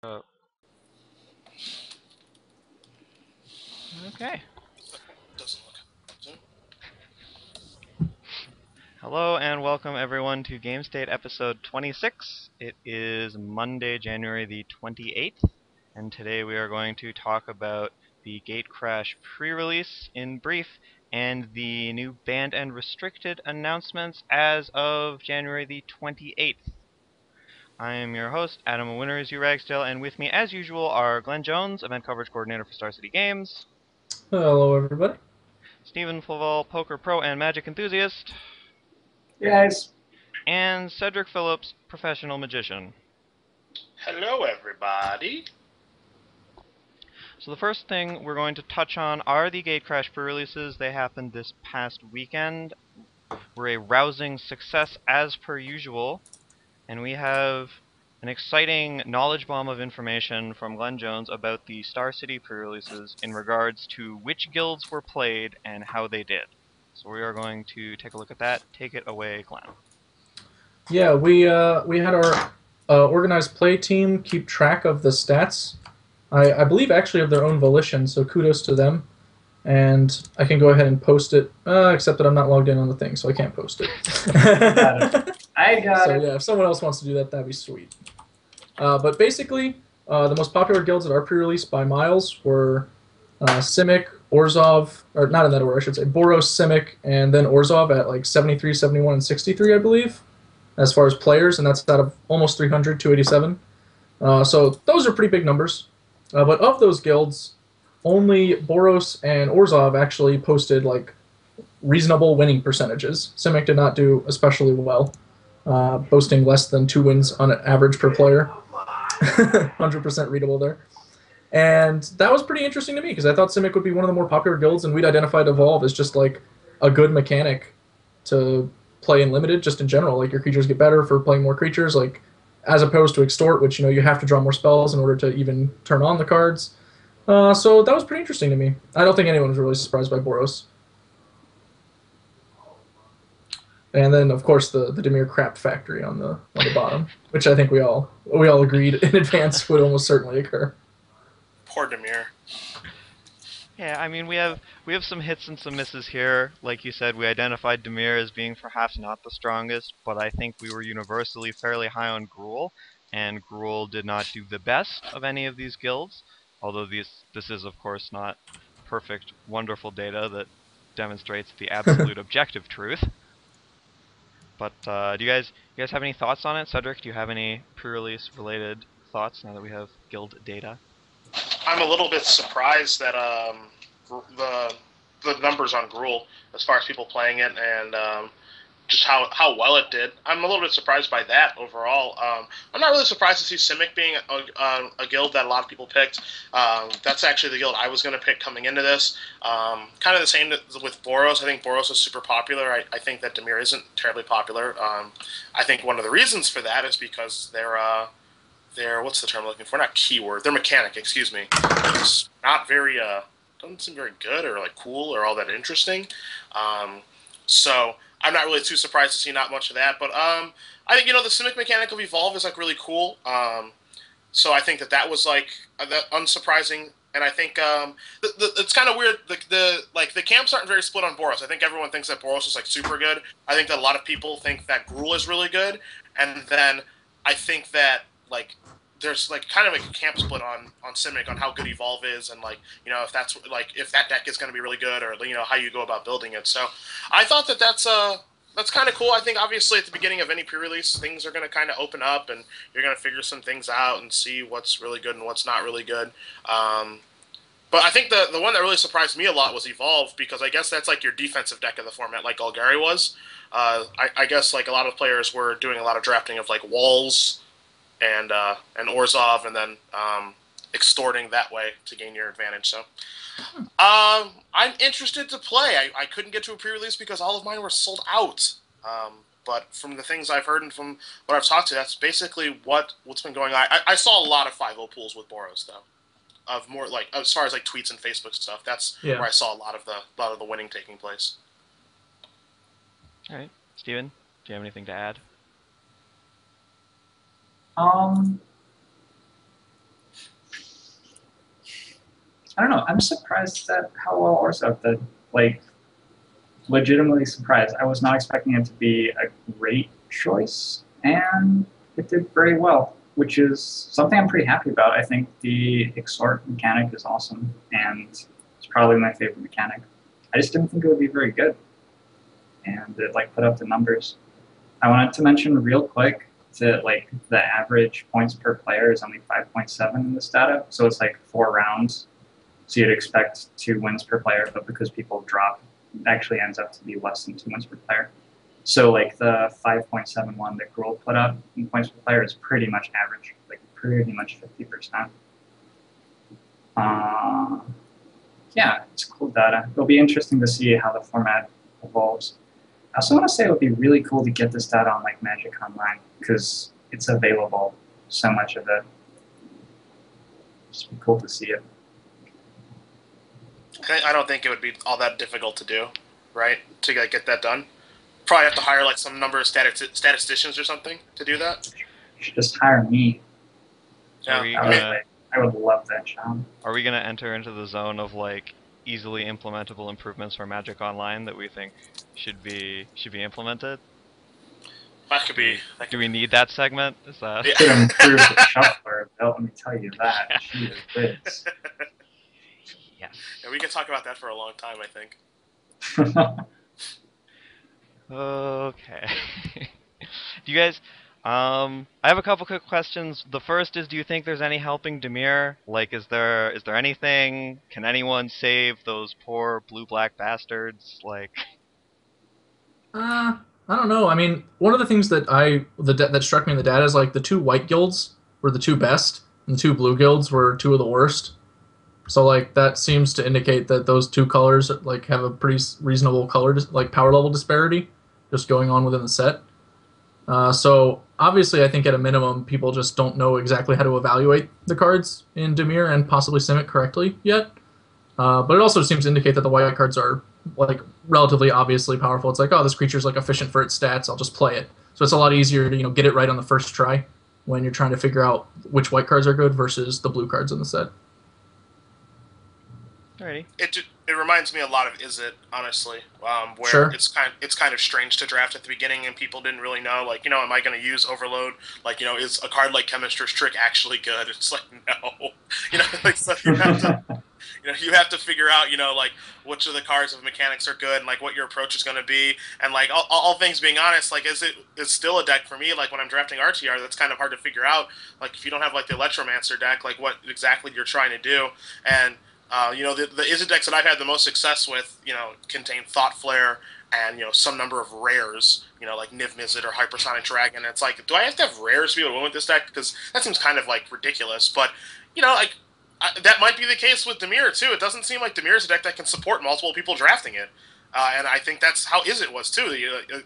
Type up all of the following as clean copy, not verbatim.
Okay. Doesn't look. Hello and welcome everyone to Gamestate episode 26. It is Monday, January the 28th, and today we are going to talk about the Gatecrash pre-release in brief and the new banned and restricted announcements as of January the 28th. I am your host, Adam Winners, U Ragsdale, and with me as usual are Glenn Jones, event coverage coordinator for Star City Games, Hello, everybody. Stephen Flavel, poker pro and magic enthusiast, Guys. and Cedric Phillips, professional magician. Hello, everybody. So the first thing we're going to touch on are the Gatecrash pre-releases. They happened this past weekend. Were a rousing success as per usual, and we have an exciting knowledge bomb of information from Glenn Jones about the Star City pre-releases in regards to which guilds were played and how they did. So we are going to take a look at that. Take it away, Glenn. Yeah, we had our organized play team keep track of the stats. I believe actually of their own volition, so kudos to them. And I can go ahead and post it, except that I'm not logged in on the thing, so I can't post it. I got So it. yeah, if someone else wants to do that, that'd be sweet. But basically, the most popular guilds that are pre-released by miles were Simic, Orzhov, or not in that order, I should say, Boros, Simic, and then Orzhov at like 73, 71, and 63, I believe, as far as players, and that's out of almost 300, 287. So those are pretty big numbers. But of those guilds, only Boros and Orzhov actually posted like reasonable winning percentages. Simic did not do especially well, boasting less than 2 wins on average per player. 100% readable there. And that was pretty interesting to me because I thought Simic would be one of the more popular guilds, and we'd identified Evolve as just like a good mechanic to play in Limited, just in general. Like your creatures get better for playing more creatures, like as opposed to Extort, which you have to draw more spells in order to even turn on the cards. So that was pretty interesting to me. I don't think anyone was really surprised by Boros. And then, of course, the Dimir crap factory on the bottom, which I think we all agreed in advance would almost certainly occur. Poor Demir. Yeah, I mean we have some hits and some misses here. Like you said, we identified Demir as being perhaps not the strongest, but I think we were universally fairly high on Gruul, and Gruul did not do the best of any of these guilds. Although this is of course not perfect, wonderful data that demonstrates the absolute objective truth. But do you guys have any thoughts on it? Cedric, do you have any pre-release related thoughts now that we have guild data? I'm a little bit surprised that the numbers on Gruul, as far as people playing it, and just how well it did. I'm a little bit surprised by that overall. I'm not really surprised to see Simic being a guild that a lot of people picked. That's actually the guild I was going to pick coming into this. Kind of the same with Boros. I think Boros is super popular. I think that Dimir isn't terribly popular. I think one of the reasons for that is because they're what's the term I'm looking for? Not keyword. Their mechanic, excuse me. It's not very doesn't seem very good or like cool or all that interesting. So I'm not really too surprised to see not much of that. But I think the Simic mechanic of Evolve is like really cool. So I think that was like that unsurprising. And I think it's kind of weird. The camps aren't very split on Boros. I think everyone thinks that Boros is like super good. I think that a lot of people think that Gruul is really good, and then I think that like there's like kind of like a camp split on Simic on how good Evolve is, and like if that's like if that deck is going to be really good, or how you go about building it. So I thought that's kind of cool. I think obviously at the beginning of any pre-release, things are going to kind of open up, and you're going to figure some things out and see what's really good and what's not really good. But I think the one that really surprised me a lot was Evolve, because I guess that's like your defensive deck of the format, like Golgari was. I guess like a lot of players were doing a lot of drafting of like Walls and Orzhov, and then extorting that way to gain your advantage. So I'm interested to play. I couldn't get to a pre-release because all of mine were sold out. But from the things I've heard and from what I've talked to, that's basically what's been going on. I saw a lot of 5-0 pools with Boros though. Of more like as far as like tweets and Facebook stuff, that's where I saw a lot of the winning taking place. All right, Steven, do you have anything to add? I don't know. I'm surprised at how well Orzhov did. Like, legitimately surprised. I was not expecting it to be a great choice, and it did very well, which is something I'm pretty happy about. I think the exhort mechanic is awesome, and it's probably my favorite mechanic. I just didn't think it would be very good, and it like put up the numbers. I wanted to mention real quick that like the average points per player is only 5.7 in this data, so it's like 4 rounds. So you'd expect 2 wins per player, but because people drop, it actually ends up to be less than 2 wins per player. So like the 5.71 that Gruul put up in points per player is pretty much average, like pretty much 50%. Yeah, it's cool data. It'll be interesting to see how the format evolves. I also want to say it would be really cool to get this data on like Magic Online because it's available, so much of it. Just be cool to see it. I don't think it would be all that difficult to do, right? To get that done. Probably have to hire like some number of statisticians or something to do that. You should just hire me. Are Yeah, we I mean, gonna I would love that job. are we gonna enter into the zone of like easily implementable improvements for Magic Online that we think should be implemented? that could be. Do we need that segment? Is that? Yeah. Could improve the shuffler, let me tell you that. She is this. Yes. Yeah, we can talk about that for a long time, I think. Okay. Do you guys? I have a couple quick questions. The first is, do you think there's any helping Dimir? Like, is there anything? Can anyone save those poor blue-black bastards? Like, I don't know. I mean, one of the things that struck me in the data is like the two white guilds were the two best, and the two blue guilds were two of the worst. So like that seems to indicate that those two colors like have a pretty reasonable like power level disparity just going on within the set. So obviously, I think at a minimum, people just don't know exactly how to evaluate the cards in Dimir and possibly Simic correctly yet. But it also seems to indicate that the white cards are like relatively obviously powerful. It's like, oh, this creature's like efficient for its stats. I'll just play it. So it's a lot easier to get it right on the first try when you're trying to figure out which white cards are good versus the blue cards in the set. alrighty. It reminds me a lot of Is It, honestly, where Sure. it's kind of strange to draft at the beginning and people didn't really know, like, am I going to use Overload? Like, is a card like Chemister's Trick actually good? It's like, no. Like, so you have to figure out, like, which of the cards of mechanics are good and, like, what your approach is going to be. And, like, all things being honest, like, is still a deck for me, like, when I'm drafting RTR, that's kind of hard to figure out. Like, if you don't have, like, the Electromancer deck, like, what exactly you're trying to do. And the Izzet decks that I've had the most success with, contain Thought Flare and, some number of rares, like Niv Mizzet or Hypersonic Dragon. And it's like, do I have to have rares to be able to win with this deck? Because that seems kind of, like, ridiculous. But, like, that might be the case with Dimir, too. It doesn't seem like Dimir is a deck that can support multiple people drafting it. And I think that's how Izzet was, too.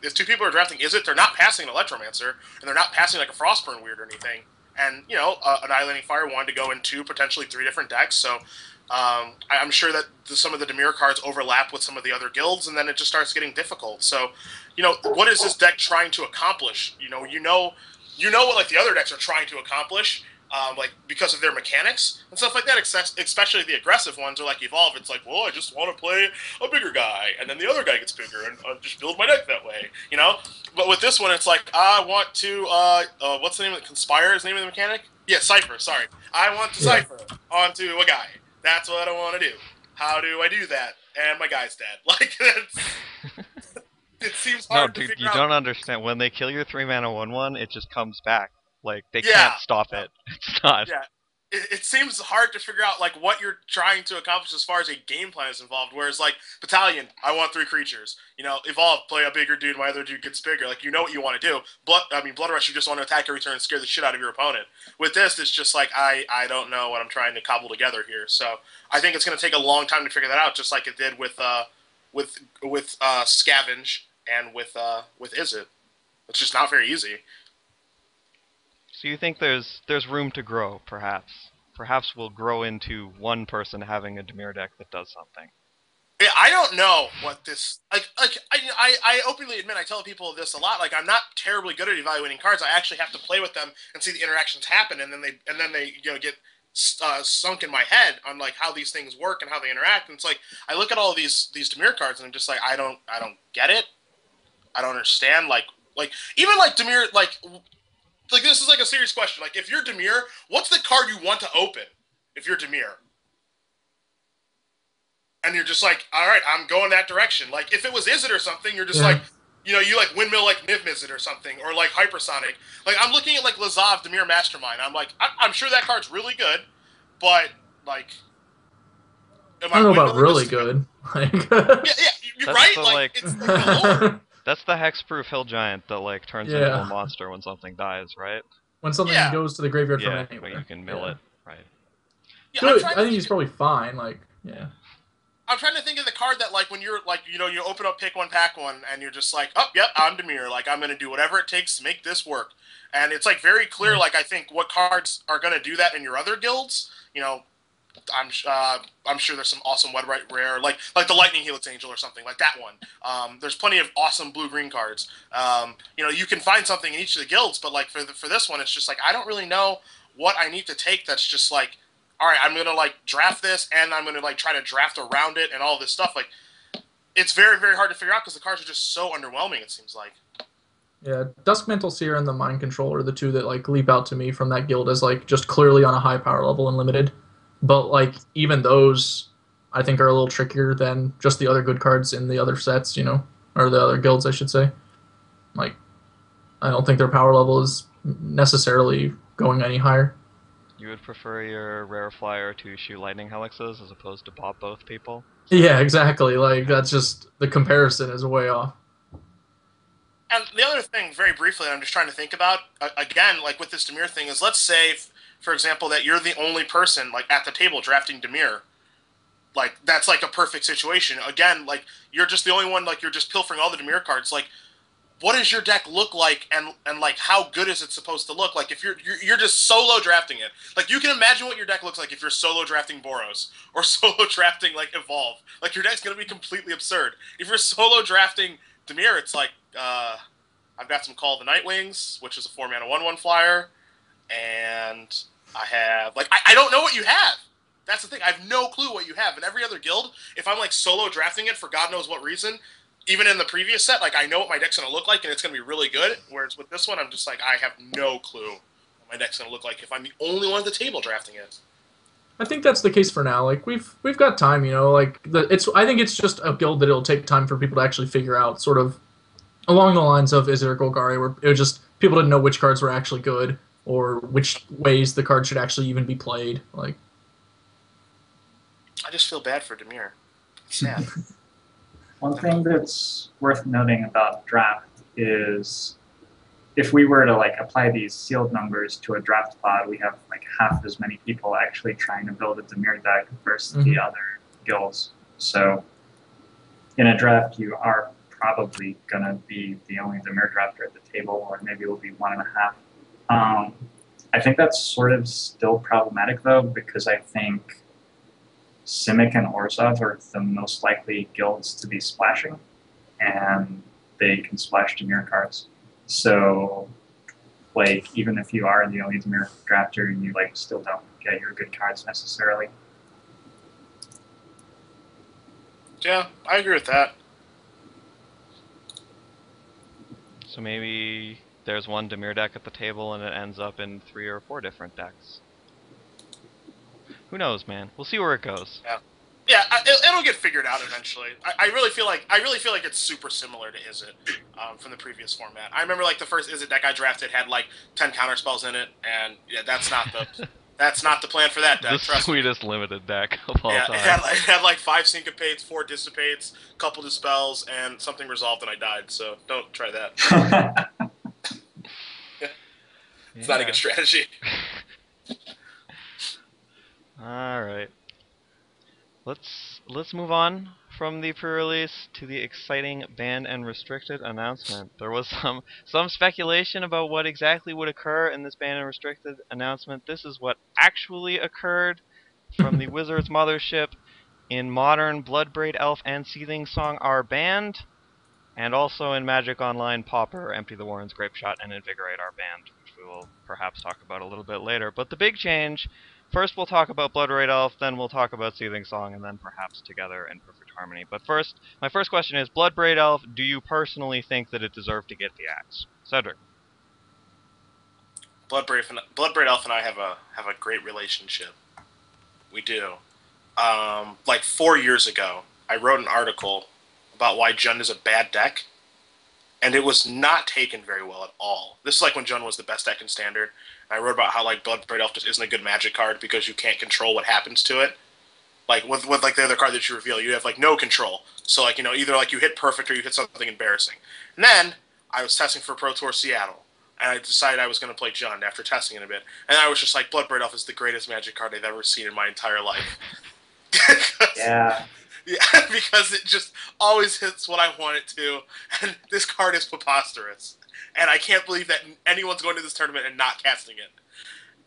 If two people are drafting Izzet, they're not passing an Electromancer, and they're not passing, like, a Frostburn Weird or anything. And, Annihilating Fire wanted to go in 2, potentially 3 different decks, so... I'm sure that some of the Dimir cards overlap with some of the other guilds, and then it just starts getting difficult. So, what is this deck trying to accomplish? You know what like the other decks are trying to accomplish, like because of their mechanics and stuff like that. Especially the aggressive ones are like Evolve. It's like, well, I just want to play a bigger guy, and then the other guy gets bigger, and I just build my deck that way. But with this one, it's like I want to. What's the name of the Conspire? Is the name of the mechanic? Yeah, Cipher. Sorry, I want to Cipher onto a guy. That's what I want to do. How do I do that? And my guy's dead. Like, it seems hard to dude, figure you out. don't understand. When they kill your 3-mana 1/1, it just comes back. Like, they Yeah. can't stop it. It's not. Yeah. It seems hard to figure out, like, what you're trying to accomplish as far as a game plan is involved. Whereas, like, Battalion, I want 3 creatures. Evolve, play a bigger dude, my other dude gets bigger. Like, you know what you want to do. Blood Rush, you just want to attack every turn and scare the shit out of your opponent. With this, it's just like, I don't know what I'm trying to cobble together here. So, I think it's going to take a long time to figure that out, just like it did with Scavenge and with Izzet. It's just not very easy. So you think there's room to grow, perhaps? Perhaps we'll grow into one person having a Dimir deck that does something. Yeah, I don't know what this I openly admit I tell people this a lot. Like, I'm not terribly good at evaluating cards. I actually have to play with them and see the interactions happen, and then they get sunk in my head on like how these things work and how they interact. And it's like I look at all of these Demir cards and I'm just like I don't get it. I don't understand. Like even like Demir like this is like a serious question. Like if you're Demir, what's the card you want to open? If you're Demir, and you're just like, all right, I'm going that direction. Like if it was Izzet or something, you're just Yeah. like, you like windmill like Niv Mizzet or something, or like Hypersonic. Like I'm looking at like Lazav Demir Mastermind. I'm like, I'm sure that card's really good, but like, am I don't I know about windmilling really this? good. Like, Yeah, you're That's right. the Like it's like the lore. that's the hexproof hill giant that like turns into a yeah. monster when something dies, right? When something Yeah, goes to the graveyard from Yeah, but you anywhere. can mill Yeah. it, right? yeah. Good. I think he's probably fine. Like, yeah. I'm trying to think of the card that, like, when you're, like, you open up Pick One, Pack One, and you're just like, oh, yep, I'm Demir. Like, I'm going to do whatever it takes to make this work. And it's, like, very clear, like, I think what cards are going to do that in your other guilds. I'm sure there's some awesome Wet Rare, like the Lightning Helix Angel or something, like that one. There's plenty of awesome blue-green cards. You can find something in each of the guilds, but, like, for this one, it's just, like, I don't really know what I need to take that's just, like, all right, I'm gonna like draft this, and I'm gonna like try to draft around it, and all this stuff. Like, it's very, very hard to figure out because the cards are just so underwhelming. It seems like. Yeah, Duskmantle Seer and the Mind Control are the two that like leap out to me from that guild as like just clearly on a high power level and limited. But like even those, I think are a little trickier than just the other good cards in the other sets, or the other guilds, I should say. Like, I don't think their power level is necessarily going any higher. You would prefer your rare flyer to shoot lightning helixes as opposed to pop both people? Yeah, exactly. Like that's just the comparison is way off. And the other thing, very briefly, I'm just trying to think about again, like with this Demir thing, is let's say, for example, that you're the only person like at the table drafting Demir. Like that's like a perfect situation. Again, like you're just the only one. Like you're just pilfering all the Demir cards. Like what does your deck look like, and like how good is it supposed to look like if you're just solo drafting it? Like you can imagine what your deck looks like if you're solo drafting Boros or solo drafting like Evolve. Like your deck's gonna be completely absurd. If you're solo drafting Demir, it's like I've got some Call of the Nightwings, which is a 4-mana 1/1 flyer, and I have like I don't know what you have. That's the thing. I have no clue what you have. In every other guild, if I'm like solo drafting it for God knows what reason, even in the previous set, like I know what my deck's gonna look like and it's gonna be really good. Whereas with this one, I'm just like I have no clue what my deck's gonna look like if I'm the only one at the table drafting it. I think that's the case for now. Like we've got time, Like I think it's just a guild that it'll take time for people to actually figure out, sort of along the lines of Izzet or Golgari, where it was just people didn't know which cards were actually good or which ways the card should actually even be played. Like, I just feel bad for Demir. Sad. One thing that's worth noting about draft is if we were to like apply these sealed numbers to a draft pod, we have like half as many people actually trying to build a Demir deck versus the other guilds. So in a draft, you are probably going to be the only Demir drafter at the table, or maybe it will be 1.5. I think that's sort of still problematic though, because I think Simic and Orzhov are the most likely guilds to be splashing, and they can splash Demir cards. So, like, even if you are the only Demir drafter, you like still don't get your good cards necessarily. Yeah, I agree with that. So maybe there's one Demir deck at the table and it ends up in 3 or 4 different decks. Who knows, man? We'll see where it goes. Yeah, it'll get figured out eventually. I really feel like it's super similar to Izzet from the previous format. I remember like the first Izzet deck I drafted had like 10 counterspells in it, and yeah, that's not the plan for that deck. The Trust me. sweetest limited deck of all Yeah, time. it had like 5 syncopates, 4 dissipates, a couple dispels, and something resolved, and I died. So don't try that. It's not a good strategy. All right. Let's move on from the pre-release to the exciting banned and restricted announcement. There was some speculation about what exactly would occur in this banned and restricted announcement. This is what actually occurred from the Wizards mothership. In Modern, Bloodbraid Elf and Seething Song are banned, and also in Magic Online, Pauper, Empty the Warrens, Grapeshot, and Invigorate are banned, which we will perhaps talk about a little bit later. But the big change first we'll talk about Blood Red Elf, then we'll talk about Seething Song, and then perhaps Together in Perfect Harmony. But first, my first question is, Blood Red Elf, do you personally think that it deserved to get the axe? Cedric. Bloodbraid Elf and I have a great relationship. We do. Like 4 years ago, I wrote an article about why Jund is a bad deck, and it was not taken very well at all. This is like when Jund was the best deck in Standard. And I wrote about how like Bloodbraid Elf just isn't a good Magic card because you can't control what happens to it. Like with like the other card that you reveal, you have like no control. So like either like you hit perfect or you hit something embarrassing. And then I was testing for Pro Tour Seattle, and I decided I was going to play Jund after testing it a bit. And I was just like, Bloodbraid Elf is the greatest Magic card I've ever seen in my entire life. Yeah. Yeah, because it just always hits what I want it to, and this card is preposterous. And I can't believe that anyone's going to this tournament and not casting it.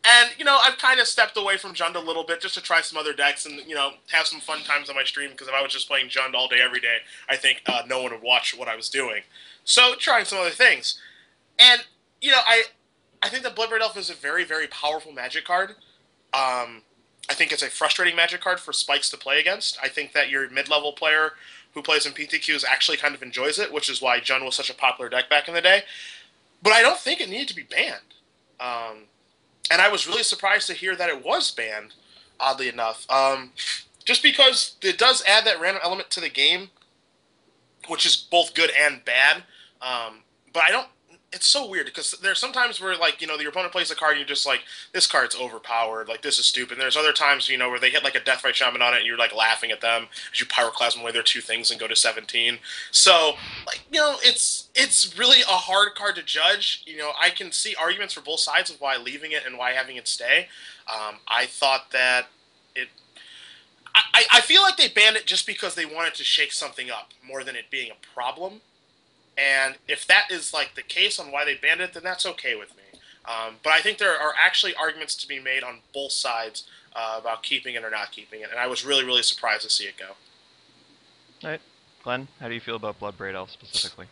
And, I've kind of stepped away from Jund a little bit just to try some other decks and, have some fun times on my stream, because if I was just playing Jund all day, every day, I think no one would watch what I was doing. So, trying some other things. And, I think that Bloodbraid Elf is a very, very powerful Magic card. I think it's a frustrating Magic card for Spikes to play against. I think that your mid-level player who plays in PTQs actually kind of enjoys it, which is why Jund was such a popular deck back in the day. But I don't think it needed to be banned. And I was really surprised to hear that it was banned, oddly enough. Just because it does add that random element to the game, which is both good and bad. But I don't... It's so weird, because there's sometimes where, like, your opponent plays a card and you're just like, this card's overpowered, like, this is stupid. And there's other times, where they hit, like, a Deathrite Shaman on it and you're, like, laughing at them as you Pyroclasm away their 2 things and go to 17. So, like, it's really a hard card to judge. I can see arguments for both sides of why leaving it and why having it stay. I thought that it... I feel like they banned it just because they wanted to shake something up more than it being a problem. And if that is like the case on why they banned it, then that's okay with me. But I think there are actually arguments to be made on both sides about keeping it or not keeping it. And I was really, really surprised to see it go. All right. Glenn, how do you feel about Bloodbraid Elf specifically?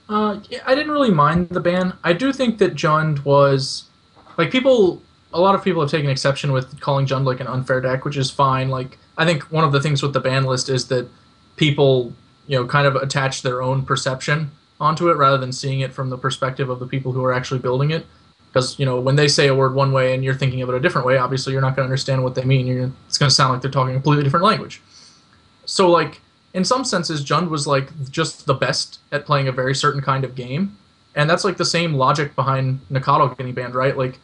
Yeah, I didn't really mind the ban. I do think that Jund was... Like, a lot of people have taken exception with calling Jund like an unfair deck, which is fine. Like, I think one of the things with the ban list is that people... kind of attach their own perception onto it rather than seeing it from the perspective of the people who are actually building it. Because, when they say a word one way and you're thinking of it a different way, obviously you're not going to understand what they mean. It's going to sound like they're talking a completely different language. So, like, in some senses, Jund was, like, just the best at playing a very certain kind of game. And that's, like, the same logic behind Nikado getting banned, right? Like,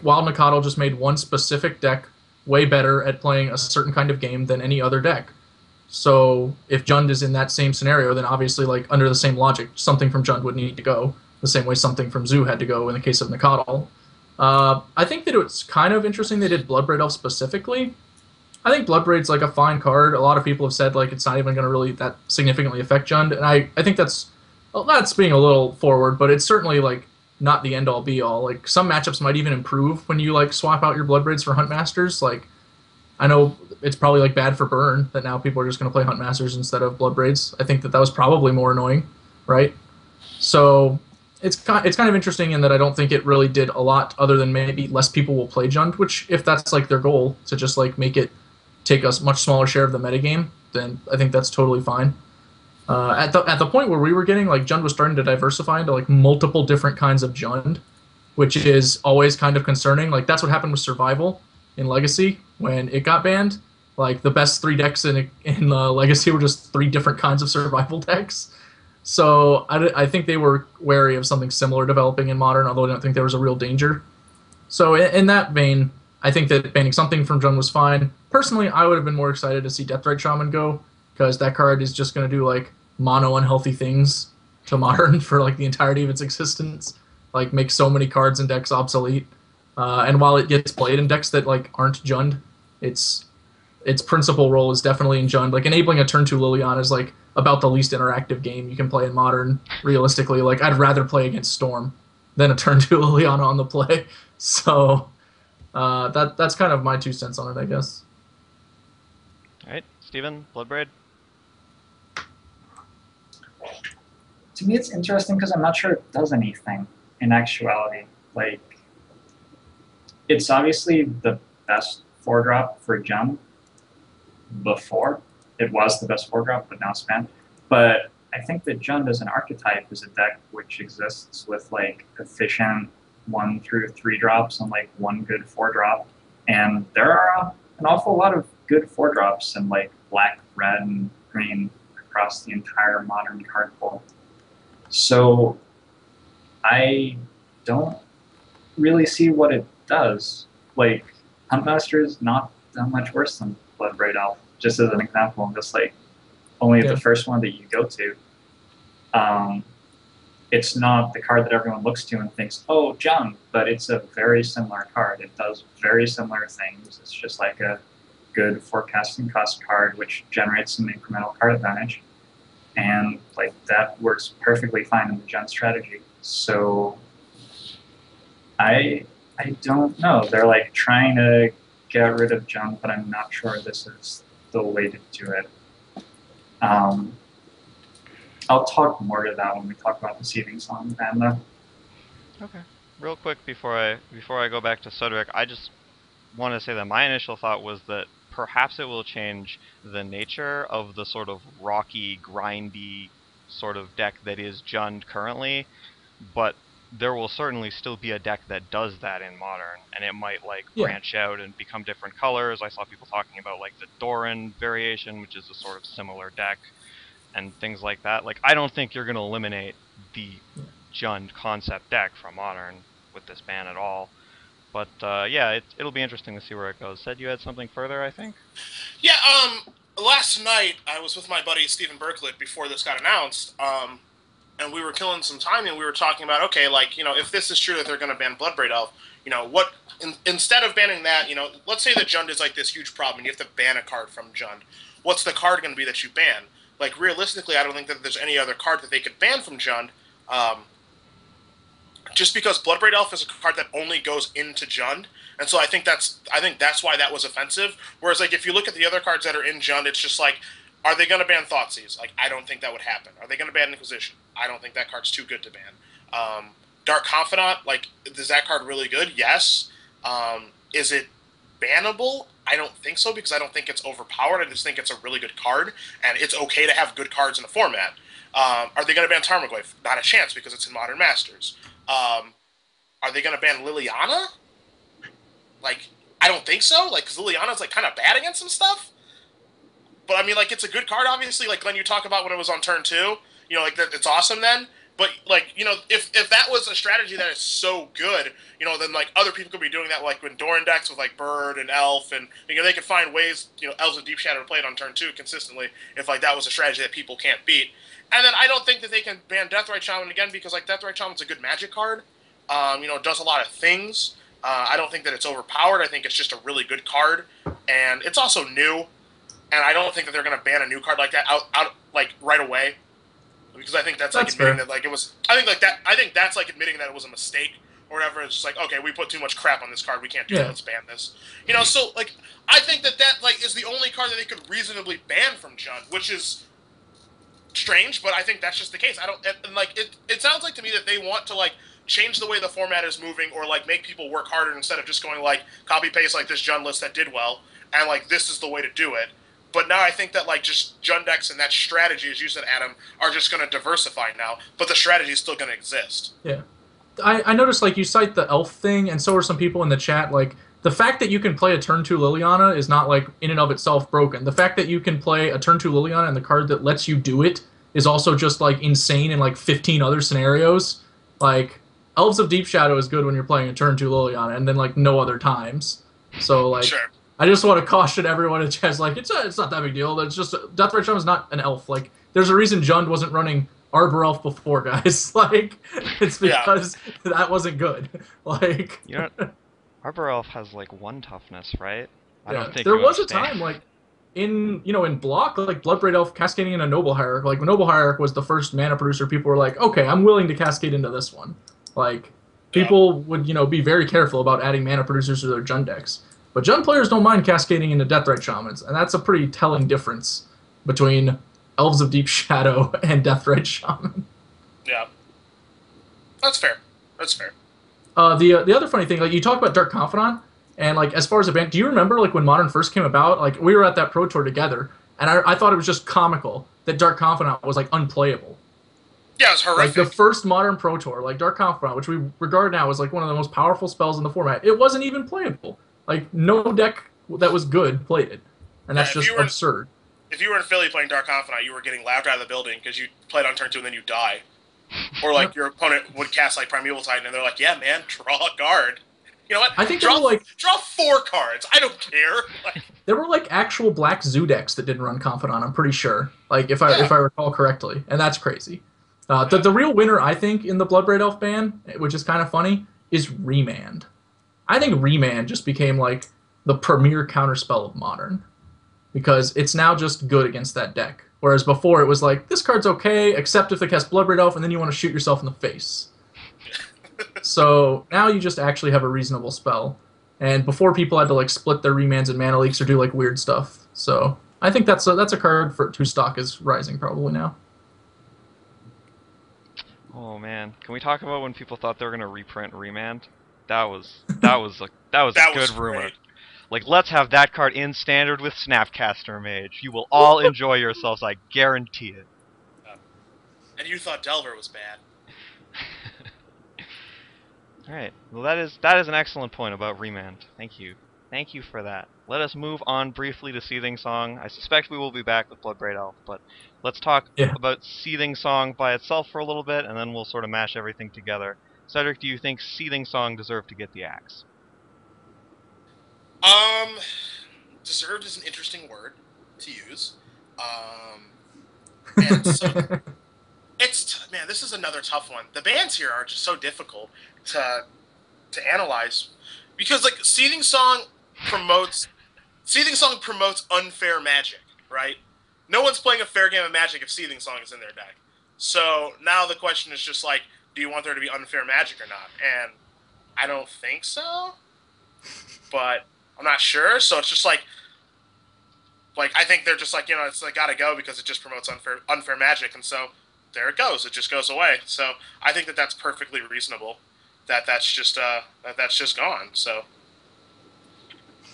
while Nikado just made one specific deck way better at playing a certain kind of game than any other deck. So if Jund is in that same scenario, then obviously, like, under the same logic, something from Jund would need to go, the same way something from Zoo had to go in the case of Nikado. I think that it's kind of interesting they did Bloodbraid Elf specifically. I think Bloodbraid's, like, a fine card. A lot of people have said, like, it's not even going to really that significantly affect Jund, and I think that's being a little forward, but it's certainly, like, not the end-all, be-all. Like, some matchups might even improve when you, like, swap out your Bloodbraids for Huntmasters. Like, I know it's probably, like, bad for Burn that now people are just going to play Huntmasters instead of Bloodbraids. I think that was probably more annoying, right? So it's kind of interesting in that I don't think it really did a lot other than maybe less people will play Jund, which, if that's, like, their goal, to just, like, make it take a much smaller share of the metagame, then I think that's totally fine. At the point where we were getting, like, Jund was starting to diversify into, like, multiple different kinds of Jund, which is always kind of concerning. Like, that's what happened with Survival in Legacy when it got banned. Like, the best 3 decks in Legacy were just 3 different kinds of Survival decks. So I think they were wary of something similar developing in Modern, although I don't think there was a real danger. So in that vein, I think that banning something from Jund was fine. Personally, I would have been more excited to see Deathrite Shaman go, because that card is just going to do, like, mono unhealthy things to Modern for, like, the entirety of its existence. Like, make so many cards and decks obsolete. And while it gets played in decks that, like, aren't Jund, its principal role is definitely in Jund. Like, enabling a turn 2 Liliana is, like, about the least interactive game you can play in Modern, realistically. Like, I'd rather play against Storm than a turn 2 Liliana on the play. So that's kind of my 2 cents on it, I guess. All right, Steven, Bloodbraid? To me, it's interesting because I'm not sure it does anything in actuality. Like, it's obviously the best 4-drop for Jund before. It was the best 4-drop, but now it's banned. But I think that Jund as an archetype is a deck which exists with like efficient 1 through 3 drops and like 1 good 4-drop. And there are an awful lot of good 4-drops in like black, red, and green across the entire modern card pool. So I don't really see what it does. Like, Huntmaster is not that much worse than Bloodbraid Elf, just as an example, and just like only the first one that you go to. It's not the card that everyone looks to and thinks, oh, Jund, but it's a very similar card. It does very similar things. It's just like a good forecasting cost card, which generates some incremental card advantage. And like that works perfectly fine in the Jund strategy. So I don't know. They're like trying to get rid of Jund, but I'm not sure this is the way to do it. I'll talk more to that when we talk about the seedings on Vanda. Okay. Real quick before I go back to Sodric, I just want to say that my initial thought was that perhaps it will change the nature of the sort of rocky, grindy sort of deck that is Jund currently, but there will certainly still be a deck that does that in Modern, and it might like branch out and become different colors. I saw people talking about like the Doran variation, which is a sort of similar deck, and things like that. Like, I don't think you're going to eliminate the Jund concept deck from Modern with this ban at all. But yeah, it'll be interesting to see where it goes. Said you had something further, I think? Yeah, last night I was with my buddy Stephen Berklet before this got announced, and we were killing some time, and we were talking about, okay, like, you know, if this is true that they're going to ban Bloodbraid Elf, you know, what, instead of banning that, you know, let's say that Jund is like this huge problem, and you have to ban a card from Jund. What's the card going to be that you ban? Like, realistically, I don't think that there's any other card that they could ban from Jund, just because Bloodbraid Elf is a card that only goes into Jund, and so I think that's why that was offensive. Whereas, like, if you look at the other cards that are in Jund, it's just like, are they going to ban Thoughtseize? Like, I don't think that would happen. Are they going to ban Inquisition? I don't think that card's too good to ban. Dark Confidant, like, is that card really good? Yes. Is it bannable? I don't think so, because I don't think it's overpowered. I just think it's a really good card, and it's okay to have good cards in the format. Are they going to ban Tarmogoyf? Not a chance, because it's in Modern Masters. Are they going to ban Liliana? Like, I don't think so. Like, because Liliana's like kind of bad against some stuff. But I mean, like, it's a good card, obviously. Like, Glenn, you talk about when it was on turn 2, you know, like, that it's awesome then. But, like, you know, if that was a strategy that is so good, you know, then, like, other people could be doing that, like, with Doran decks with, like, Bird and Elf, and, you know, they could find ways, you know, Elves of Deep Shadow to play it on turn 2 consistently if, like, that was a strategy that people can't beat. And then I don't think that they can ban Deathrite Shaman again, because, like, Deathrite Shaman's a good Magic card. You know, it does a lot of things. I don't think that it's overpowered. I think it's just a really good card. And it's also new. And I don't think that they're going to ban a new card like that out like, right away. Because I think that's like admitting that, like, it was... I think that's like admitting that it was a mistake or whatever. It's just like, okay, we put too much crap on this card. We can't do it. Let's ban this. You know, so, like, I think that like, is the only card that they could reasonably ban from Jund, which is strange, but I think that's just the case. I don't... And, like, it sounds like to me that they want to, like, change the way the format is moving, or, like, make people work harder instead of just going, like, copy-paste, like, this Jund list that did well, and, like, this is the way to do it. But now I think that, like, just Jund decks and that strategy, as you said, Adam, are just going to diversify now, but the strategy is still going to exist. Yeah. I noticed, like, you cite the Elf thing, and so are some people in the chat, like, the fact that you can play a turn 2 Liliana is not, like, in and of itself broken. The fact that you can play a turn 2 Liliana and the card that lets you do it is also just, like, insane in, like, 15 other scenarios. Like, Elves of Deep Shadow is good when you're playing a turn 2 Liliana, and then, like, no other times. So, like... Sure. I just want to caution everyone in chat, like, it's not that big deal. It's just, Deathrite Shaman is not an elf. Like, there's a reason Jund wasn't running Arbor Elf before, guys. Like, it's because that wasn't good. Like... You know, Arbor Elf has, like, 1 toughness, right? I don't think there was a time, like, in Block, like, Bloodbraid Elf cascading in a Noble Hierarch. Like, Noble Hierarch was the first mana producer. People were like, okay, I'm willing to cascade into this one. Like, people would, be very careful about adding mana producers to their Jund decks. But Jund players don't mind cascading into Deathrite Shamans, and that's a pretty telling difference between Elves of Deep Shadow and Deathrite Shaman. Yeah. That's fair. That's fair. The other funny thing, like, you talk about Dark Confidant, And like as far as a band, do you remember like when Modern first came about? Like we were at that Pro Tour together, and I thought it was just comical that Dark Confidant was like unplayable. Yeah, it was Like the horrific. first Modern Pro Tour, like Dark Confidant, which we regard now as like one of the most powerful spells in the format, it wasn't even playable. Like no deck that was good played it, and Yeah, that's just absurd. if you were in Philly playing Dark Confidant, you were getting laughed out of the building because you played on turn 2 and then you die. Or like your opponent would cast like Primeval Titan and they're like, yeah, man, draw a card. You know what? I think draw 4 cards. I don't care. Like, there were like actual black zoo decks that didn't run Confidant. I'm pretty sure, like if I recall correctly, and that's crazy. The real winner, I think, in the Bloodbraid Elf ban, which is kind of funny, is Remand. I think Remand just became like the premier counterspell of Modern because it's now just good against that deck. Whereas before it was like, this card's okay, except if they cast Bloodbraid Elf, and then you want to shoot yourself in the face. So now you just actually have a reasonable spell. And before people had to like split their remands and mana leaks or do like weird stuff. So I think that's a card for whose stock is rising probably now. Oh man, can we talk about when people thought they were gonna reprint Remand? That was a good rumor. great. Like, let's have that card in standard with Snapcaster Mage. You will all enjoy yourselves, I guarantee it. And you thought Delver was bad. Alright, well that is an excellent point about Remand. Thank you. Thank you for that. Let us move on briefly to Seething Song. I suspect we will be back with Bloodbraid Elf, but let's talk about Seething Song by itself for a little bit, and then we'll sort of mash everything together. Cedric, do you think Seething Song deserved to get the axe? Deserved is an interesting word to use. And so man, this is another tough one. The bans here are just so difficult to analyze because like Seething Song promotes unfair magic, right? No one's playing a fair game of Magic if Seething Song is in their deck. So now the question is just like, do you want there to be unfair magic or not? And I don't think so, but I'm not sure. So it's just like I think they're just like, you know, it's like gotta go because it just promotes unfair magic, and so there it goes. It just goes away. So I think that's perfectly reasonable. That's just gone. So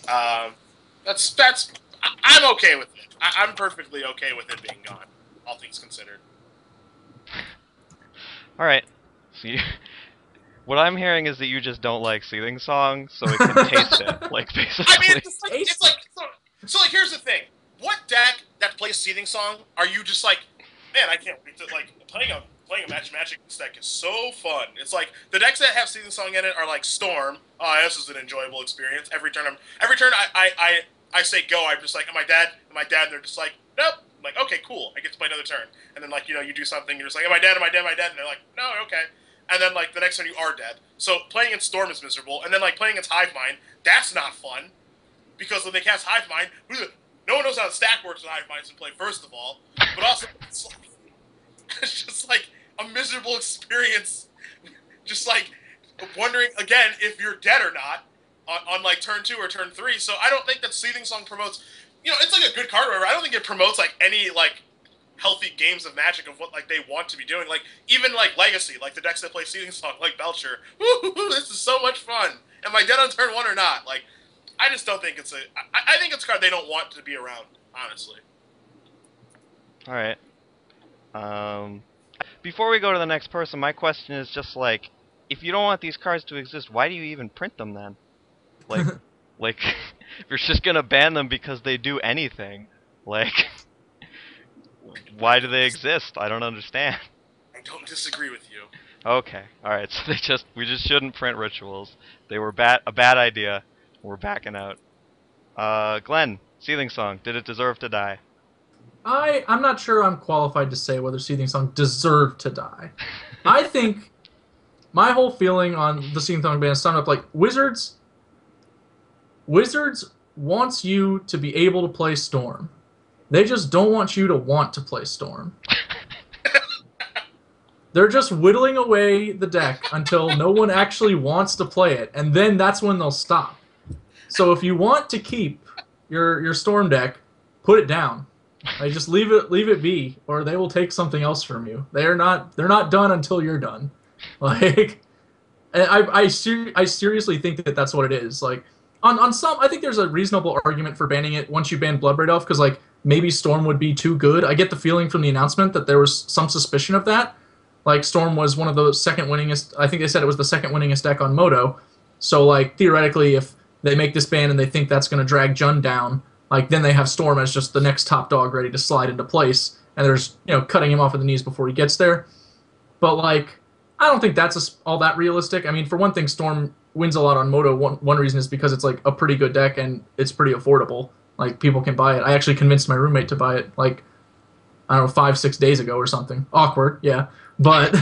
I'm okay with it. I'm perfectly okay with it being gone, all things considered. Alright. See, what I'm hearing is that you just don't like Seething Song, so it can taste it. Like, basically. I mean, it's like so like here's the thing. What deck that plays Seething Song are you just like, man, I can't wait to like playing a Magic this deck is so fun. It's like the decks that have Seething Song in it are like Storm. Oh, this is an enjoyable experience. Every turn I say go, I'm just like, am I dead? And they're just like, nope. I'm like, okay, cool. I get to play another turn. And then like, you know, you do something, you're just like, am I dead? And they're like, no, okay. And then like the next turn you are dead. So playing in Storm is miserable. And then like playing against Hive Mind, that's not fun. Because when they cast Hive Mind, no one knows how the stack works with Hive Minds to play, first of all. But also, it's just like a miserable experience. Just like wondering, again, if you're dead or not on like turn 2 or turn 3. So I don't think that Seething Song promotes, you know, it's like a good card, whatever. I don't think it promotes like any like healthy games of Magic of what like they want to be doing. Like even like Legacy, like the decks that play Seething Song, like Belcher. Woo, this is so much fun. Am I dead on turn 1 or not? Like, I just don't think it's I think it's a card they don't want to be around, honestly. All right. Before we go to the next person, my question is just like, if you don't want these cards to exist, why do you even print them then? Like, if you're just gonna ban them because they do anything, like, why do they exist? I don't understand. I don't disagree with you. Okay, all right. So we just shouldn't print rituals. They were a bad idea. We're backing out. Glenn, Seething Song, did it deserve to die? I'm not sure I'm qualified to say whether Seething Song deserved to die. I think my whole feeling on the Seething Song ban is summed up like Wizards wants you to be able to play Storm. They just don't want you to want to play Storm. They're just whittling away the deck until no one actually wants to play it, and then that's when they'll stop. So if you want to keep your Storm deck, put it down. Like, just leave it be, or they will take something else from you. They're not done until you're done. Like, and I seriously think that that's what it is. Like, On some, I think there's a reasonable argument for banning it once you ban Bloodbraid Elf, because like maybe Storm would be too good. I get the feeling from the announcement that there was some suspicion of that. Like Storm was one of the second winningest. I think they said it was the second winningest deck on Moto. So like theoretically, if they make this ban and they think that's going to drag Jund down, like then they have Storm as just the next top dog ready to slide into place, and there's cutting him off at the knees before he gets there. But like, I don't think that's all that realistic. I mean, for one thing, Storm wins a lot on Moto. One reason is because it's like a pretty good deck and it's pretty affordable. Like people can buy it. I actually convinced my roommate to buy it like I don't know 5-6 days ago or something. Awkward, yeah, but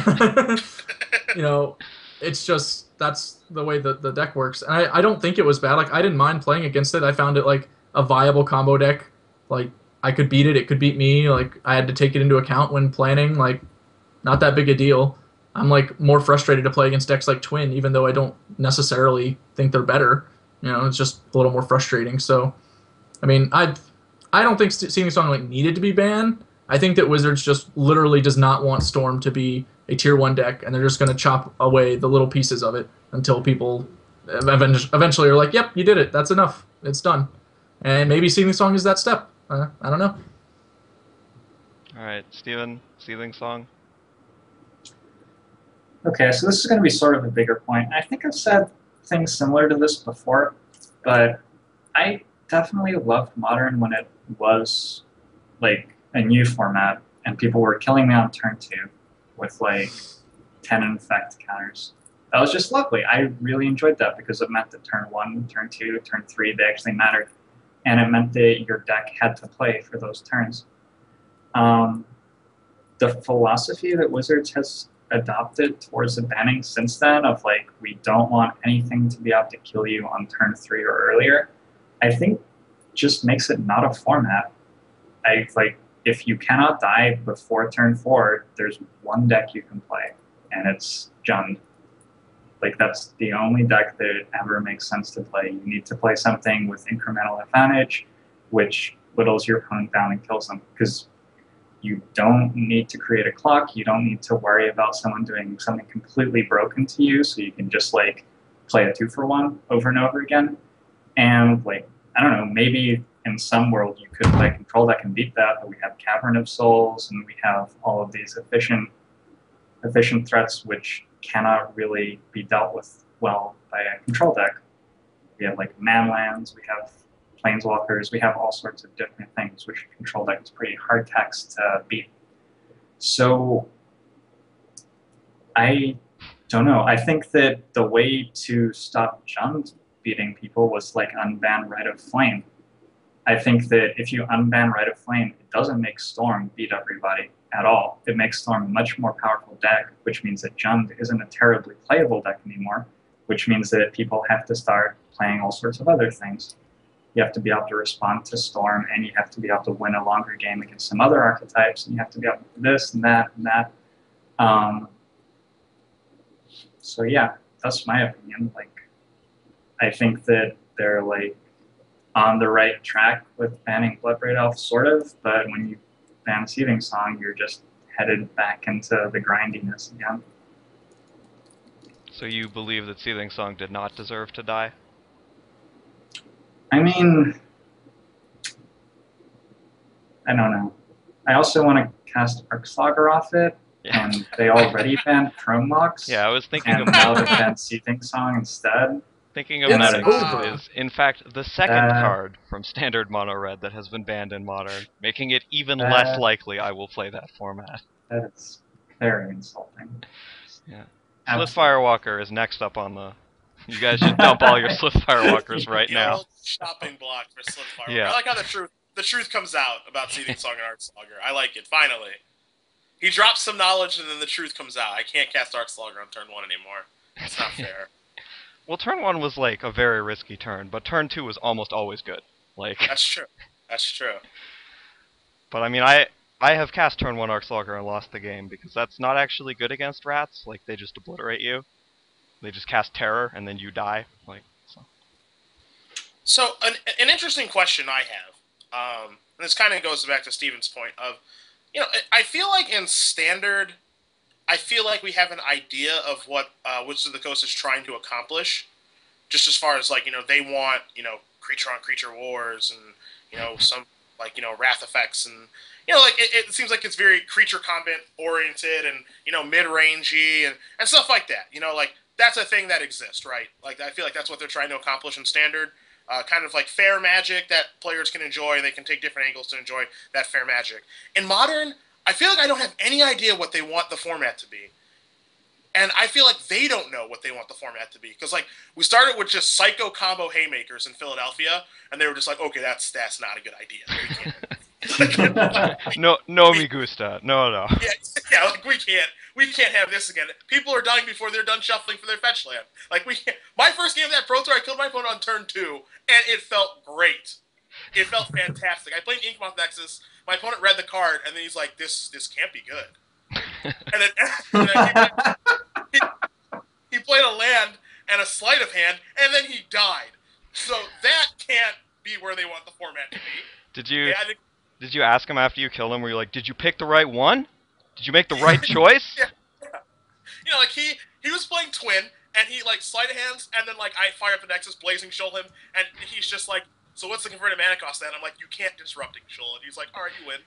you know, it's just that's the way the deck works. And I don't think it was bad. Like I didn't mind playing against it. I found it like a viable combo deck. Like I could beat it. It could beat me. Like I had to take it into account when planning. Like not that big a deal. I'm like more frustrated to play against decks like Twin, even though I don't necessarily think they're better. It's just a little more frustrating. So, I mean, I don't think Seeing Song like needed to be banned. I think that Wizards just literally does not want Storm to be a tier 1 deck, and they're just going to chop away the little pieces of it until people eventually are like, "Yep, you did it. That's enough. It's done." And maybe Seeing Song is that step. I don't know. All right, Steven, Seething Song. Okay, so this is going to be sort of a bigger point. I think I've said things similar to this before, but I definitely loved Modern when it was like a new format and people were killing me on turn 2 with like 10 infect counters. That was just lovely. I really enjoyed that because it meant that turn 1, turn 2, turn 3, they actually mattered. And it meant that your deck had to play for those turns. The philosophy that Wizards has adopted towards the banning since then of like, we don't want anything to be able to kill you on turn 3 or earlier, I think just makes it not a format. If you cannot die before turn 4, there's one deck you can play, and it's Jund. Like that's the only deck that ever makes sense to play. You need to play something with incremental advantage, which whittles your opponent down and kills them. Because you don't need to create a clock. You don't need to worry about someone doing something completely broken to you, so you can just like play a 2-for-1 over and over again. And like, I don't know, maybe in some world you could play control deck and beat that, but we have Cavern of Souls and we have all of these efficient threats which cannot really be dealt with well by a control deck. We have like manlands, we have planeswalkers, we have all sorts of different things which control deck is pretty hard text to beat. So I don't know. I think that the way to stop Jund beating people was like unban Rite of Flame. I think that if you unban Rite of Flame, it doesn't make Storm beat everybody at all. It makes Storm a much more powerful deck, which means that Jund isn't a terribly playable deck anymore, which means that people have to start playing all sorts of other things. You have to be able to respond to Storm, and you have to be able to win a longer game against some other archetypes, and you have to be able to do this and that and that. So yeah, that's my opinion. Like, I think that they're like on the right track with banning Bloodbraid Elf, sort of, but when you ban Seething Song, you're just headed back into the grindiness again. So you believe that Seething Song did not deserve to die? I mean, I don't know. I also want to cast Arcslogger off it, Yeah. and they already banned Chrome Locks. Yeah, I was thinking and of now they banned Seething Song instead. Thinking of It's Medics over. is, in fact, the second card from Standard Mono Red that has been banned in Modern, making it even less likely I will play that format. That is very insulting. Yeah. Absolutely. Slith Firewalker is next up on the... You guys should dump all your Slith Firewalkers right The now. old shopping block for Slip Fire. Yeah. I like how the truth comes out about Seething Song and Arcslogger. I like it, finally. He drops some knowledge and then the truth comes out. I can't cast Arcslogger on turn 1 anymore. It's not fair. Well, turn 1 was like a very risky turn, but turn 2 was almost always good. Like, That's true. That's true. but I mean, I have cast turn 1 Arcslogger and lost the game because that's not actually good against rats. Like, they just obliterate you. They just cast terror and then you die. Like, So, an interesting question I have, and this kind of goes back to Steven's point of, I feel like in Standard, I feel like we have an idea of what Wizards of the Coast is trying to accomplish. just as far as like they want creature on creature wars and some like wrath effects and like it seems like it's very creature combat oriented and mid rangey and stuff like that. Like that's a thing that exists, right? Like I feel like that's what they're trying to accomplish in standard. Kind of like fair magic that players can enjoy. They can take different angles to enjoy that fair magic. In modern, I feel like I don't have any idea what they want the format to be. And I feel like they don't know what they want the format to be. Because, like, we started with just psycho combo haymakers in Philadelphia, and they were just like, okay, that's not a good idea. No, no me gusta. No. Yeah, like, we can't have this again. People are dying before they're done shuffling for their fetch land. Like, we can't. My first game of that Pro Tour, I killed my opponent on turn 2, and it felt great. It felt fantastic. I played Inkmoth Nexus, my opponent read the card, and then he's like, this can't be good. And then he played a land and a sleight of hand, and then he died. So that can't be where they want the format to be. Did you ask him after you killed him? Were you like, did you pick the right one? Did you make the right choice? Yeah. Like he was playing Twin, and he like sleight of hands, and then like I fire up the Nexus, Blazing Shoal him, and he's just like, so what's the converted mana cost then? I'm like, you can't Disrupting Shoal, and he's like, all right, you win.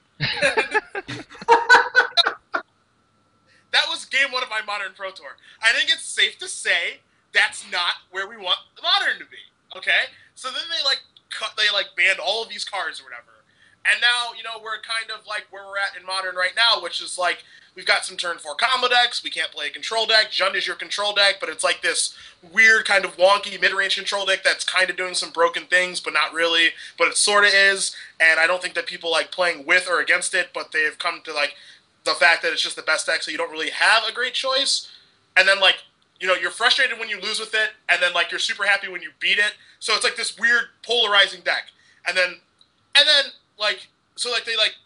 That was game 1 of my Modern Pro Tour. I think it's safe to say that's not where we want the Modern to be. Okay, so then they banned all of these cards or whatever, and now we're kind of like where we're at in Modern right now, which is like we've got some turn 4 combo decks. We can't play a control deck. Jund is your control deck, but it's like this weird kind of wonky mid-range control deck that's kind of doing some broken things, but not really. But it sort of is, and I don't think that people like playing with or against it, but they've come to like the fact that it's just the best deck, so you don't really have a great choice. And then like you're frustrated when you lose with it, and then like you're super happy when you beat it. So it's like this weird polarizing deck. And then like so like they like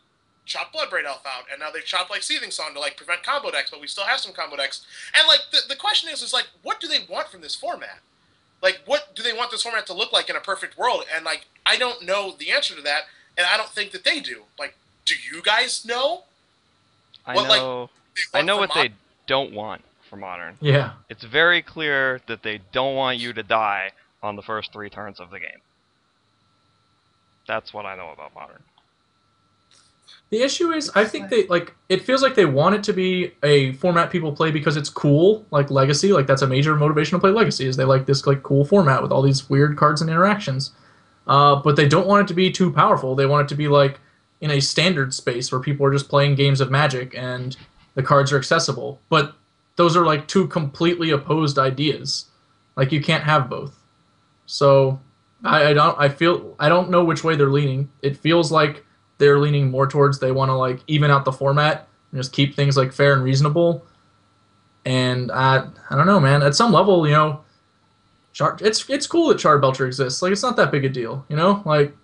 chop Bloodbraid Elf out, and now they've chopped like Seething Song to like prevent combo decks, but we still have some combo decks. And like the question is like, what do they want from this format? Like, what do they want this format to look like in a perfect world? And like I don't know the answer to that, and I don't think that they do. Like, do you guys know? I know what they don't want for Modern. Yeah. It's very clear that they don't want you to die on the first 3 turns of the game. That's what I know about Modern. The issue is, I think it feels like they want it to be a format people play because it's cool, like Legacy. Like, that's a major motivation to play Legacy, is they like this like cool format with all these weird cards and interactions. But they don't want it to be too powerful. They want it to be like in a standard space where people are just playing games of Magic and the cards are accessible. But those are like 2 completely opposed ideas. Like, you can't have both. So I don't know which way they're leaning. It feels like they're leaning more towards they want to like even out the format and just keep things like fair and reasonable. And I don't know, man. At some level, it's cool that Char Belcher exists. Like, it's not that big a deal, Like,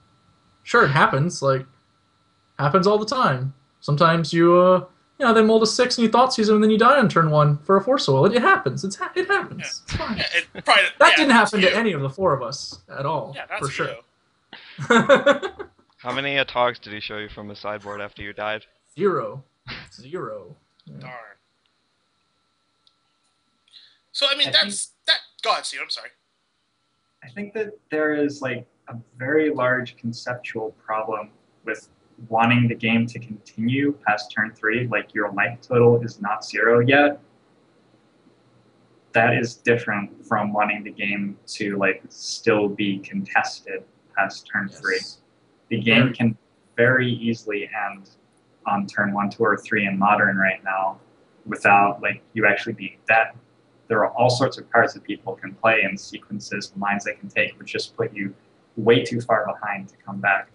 sure, it happens. Like, happens all the time. Sometimes they mold a 6 and you thought season and then you die on turn 1 for a Force Soul. It happens. It happens. Yeah. It's fine. Yeah, that didn't happen to any of the 4 of us at all. Yeah, that's for sure. How many Togs did he show you from his sideboard after you died? 0. 0. Yeah. Darn. So I mean, Go ahead, Steve. I'm sorry. I think that there is like a very large conceptual problem with wanting the game to continue past turn 3. Like, your life total is not 0 yet. That is different from wanting the game to like still be contested past turn 3. The game can very easily end on turn 1, 2, or 3 in Modern right now without like you actually being dead. There are all sorts of cards that people can play and sequences and lines they can take, which just put you way too far behind to come back.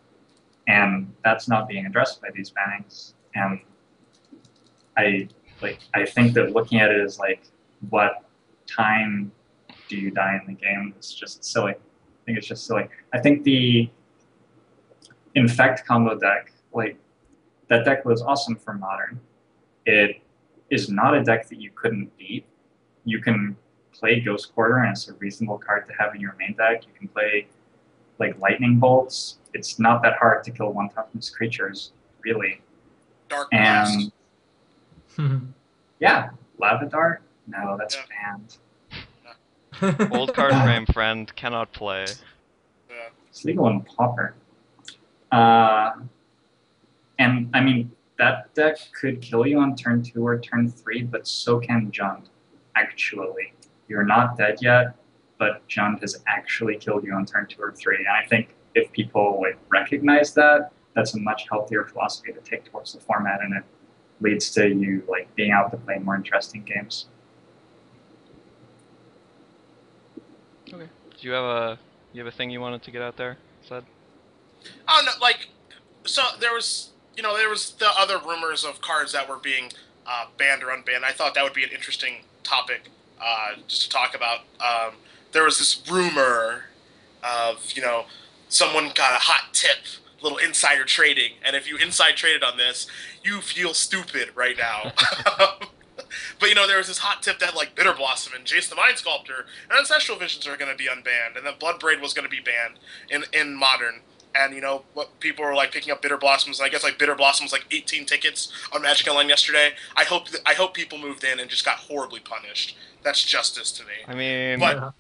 And that's not being addressed by these bannings. And I think that looking at it as like, what time do you die in the game is just silly. I think it's just silly. I think the Infect combo deck, like, that deck was awesome for Modern. It is not a deck that you couldn't beat. You can play Ghost Quarter, and it's a reasonable card to have in your main deck. You can play like Lightning Bolts. It's not that hard to kill 1 toughness creatures, really. Dark Blast. And yeah, Lava Dart? No, that's banned. Old card frame friend cannot play. Yeah. It's legal in Pauper. And I mean, that deck could kill you on turn 2 or turn 3, but so can Jund, actually. You're not dead yet, but Jund has actually killed you on turn 2 or 3. And I think if people like recognize that, that's a much healthier philosophy to take towards the format, and it leads to you like being able to play more interesting games. Okay. Do you have a thing you wanted to get out there, Said? Oh no, like, so there was the other rumors of cards that were being banned or unbanned. I thought that would be an interesting topic just to talk about. There was this rumor of someone got a hot tip, little insider trading, and if you inside traded on this, you feel stupid right now. But there was this hot tip that like Bitter Blossom and Jace the Mind Sculptor and Ancestral Visions are going to be unbanned, and that Bloodbraid was going to be banned in Modern. And what people were like picking up Bitter Blossoms, and I guess like Bitter Blossom was like 18 tickets on Magic Online yesterday. I hope people moved in and just got horribly punished. That's justice to me. I mean, But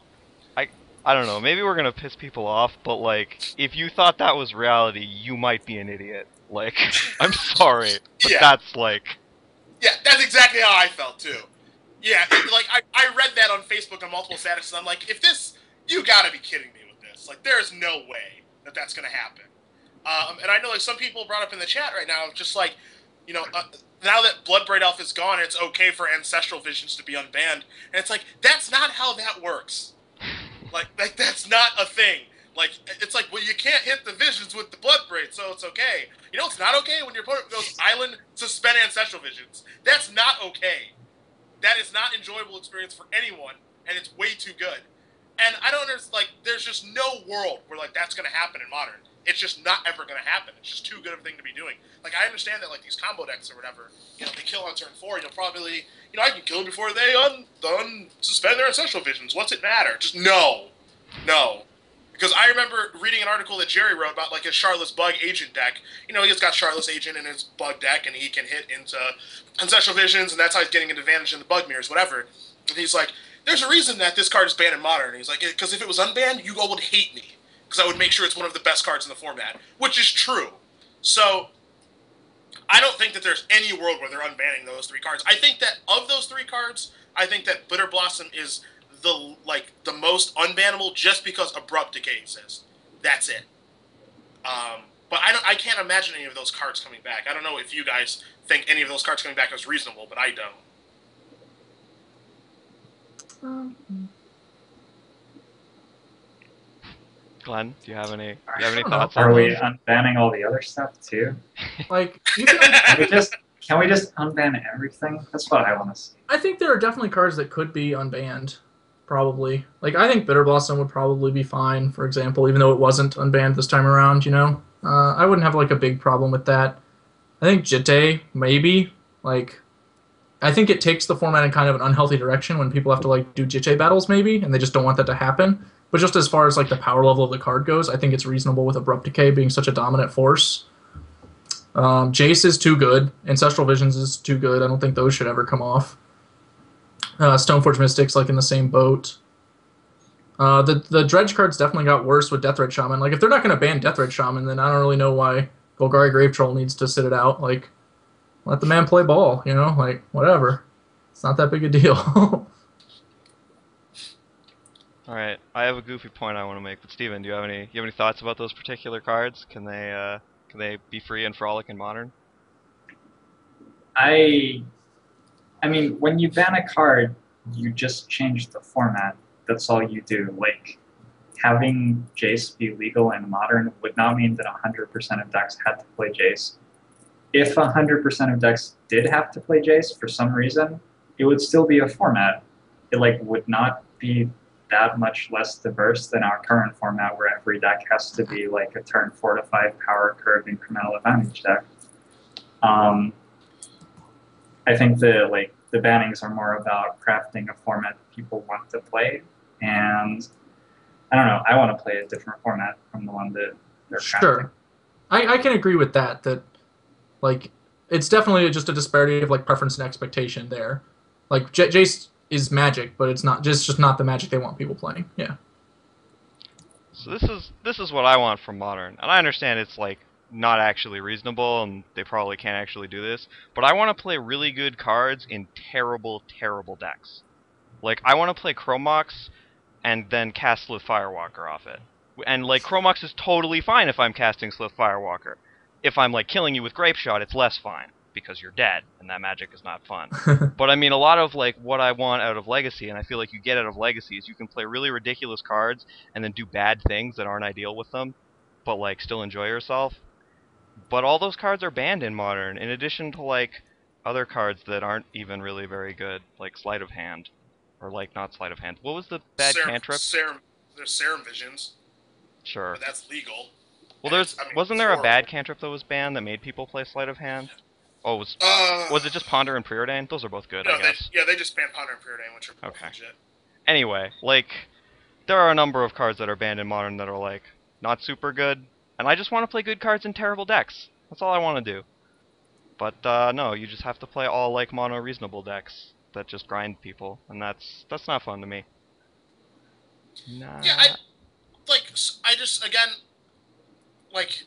I don't know. Maybe we're gonna piss people off, but like, if you thought that was reality, you might be an idiot. Like, I'm sorry, but Yeah. that's like, yeah, that's exactly how I felt too. Yeah, like I read that on Facebook on multiple statuses, and I'm like, you gotta be kidding me with this. Like, there's no way that that's gonna happen. And I know like some people brought up in the chat right now, just like, now that Bloodbraid Elf is gone, it's okay for Ancestral Visions to be unbanned, and it's like that's not how that works. Like that's not a thing. Like, it's like, well, you can't hit the Visions with the Bloodbraid, so it's okay. It's not okay when your opponent goes Island, suspend Ancestral Visions. That's not okay. That is not enjoyable experience for anyone, and it's way too good. And I don't understand, like, there's just no world where, like, that's going to happen in Modern. It's just not ever going to happen. It's just too good of a thing to be doing. Like, I understand that, like, these combo decks or whatever, they kill on turn 4, you'll probably, I can kill them before they suspend their Ancestral Visions. What's it matter? Just no. No. Because I remember reading an article that Jerry wrote about, like, his Charlotte's Bug Agent deck. He's got Charlotte's Agent in his Bug deck, and he can hit into Ancestral Visions, and that's how he's getting an advantage in the Bug Mirrors, whatever. And he's like, there's a reason that this card is banned in Modern. And he's like, because if it was unbanned, you all would hate me. Because I would make sure it's one of the best cards in the format. Which is true. So, I don't think that there's any world where they're unbanning those 3 cards. I think that of those 3 cards, I think that Bitter Blossom is the most unbannable just because Abrupt Decay exists. That's it. But I can't imagine any of those cards coming back. I don't know if you guys think any of those cards coming back is reasonable, but I don't. Glenn, do you have any thoughts Are on we those? unbanning all the other stuff too? Like, Can we just unban everything? That's what I want to see. I think there are definitely cards that could be unbanned. Probably. Like, I think Bitter Blossom would probably be fine, for example, even though it wasn't unbanned this time around, I wouldn't have, like, a big problem with that. I think Jitte, maybe. Like, I think it takes the format in kind of an unhealthy direction when people have to, like, do Jitte battles, maybe, and they just don't want that to happen. But just as far as, like, the power level of the card goes, I think it's reasonable with Abrupt Decay being such a dominant force. Jace is too good. Ancestral Visions is too good. I don't think those should ever come off. Stoneforge Mystics, like, in the same boat. The Dredge cards definitely got worse with Deathred Shaman. Like, if they're not going to ban Deathred Shaman, then I don't really know why Golgari Grave Troll needs to sit it out. Like, let the man play ball, Like, whatever. It's not that big a deal. Alright, I have a goofy point I want to make, but Steven, do you have any thoughts about those particular cards? Can they be free and frolic in Modern? I mean, when you ban a card, you just change the format. That's all you do. Like, having Jace be legal in Modern would not mean that 100% of decks had to play Jace. If 100% of decks did have to play Jace for some reason, it would still be a format. It, like, would not be that much less diverse than our current format where every deck has to be, like, a turn 4 to 5 power curve incremental advantage deck. I think the bannings are more about crafting a format that people want to play, and I don't know. I want to play a different format from the one that they're crafting. Sure. I can agree with that. That, like, it's definitely just a disparity of, like, preference and expectation there. Like, Jace is Magic, but it's not just not the Magic they want people playing. Yeah. So this is what I want from Modern, and I understand it's like not actually reasonable, and they probably can't actually do this. But I want to play really good cards in terrible, terrible decks. Like I want to play Chromox and then cast Slith Firewalker off it. And like Chromox is totally fine if I'm casting Slith Firewalker. If I'm like killing you with Grape Shot, it's less fine because you're dead and that magic is not fun. But I mean, a lot of like what I want out of Legacy, and I feel like you get out of Legacy, is you can play really ridiculous cards and then do bad things that aren't ideal with them, but like still enjoy yourself. But all those cards are banned in Modern, in addition to like other cards that aren't even really very good, like Sleight of Hand, or like not Sleight of Hand. What was the bad cantrip? There's Serum Visions, Sure. but that's legal. Well, wasn't there a bad cantrip that was banned that made people play Sleight of Hand? Oh, was it just Ponder and Preordain? Those are both good, I guess. They just banned Ponder and Preordain, which are both legit. Anyway, like, there are a number of cards that are banned in Modern that are, like, not super good, and I just want to play good cards in terrible decks. That's all I want to do. But, no, you just have to play all, like, mono-reasonable decks that just grind people, and that's not fun to me. Nah. Yeah, again, like,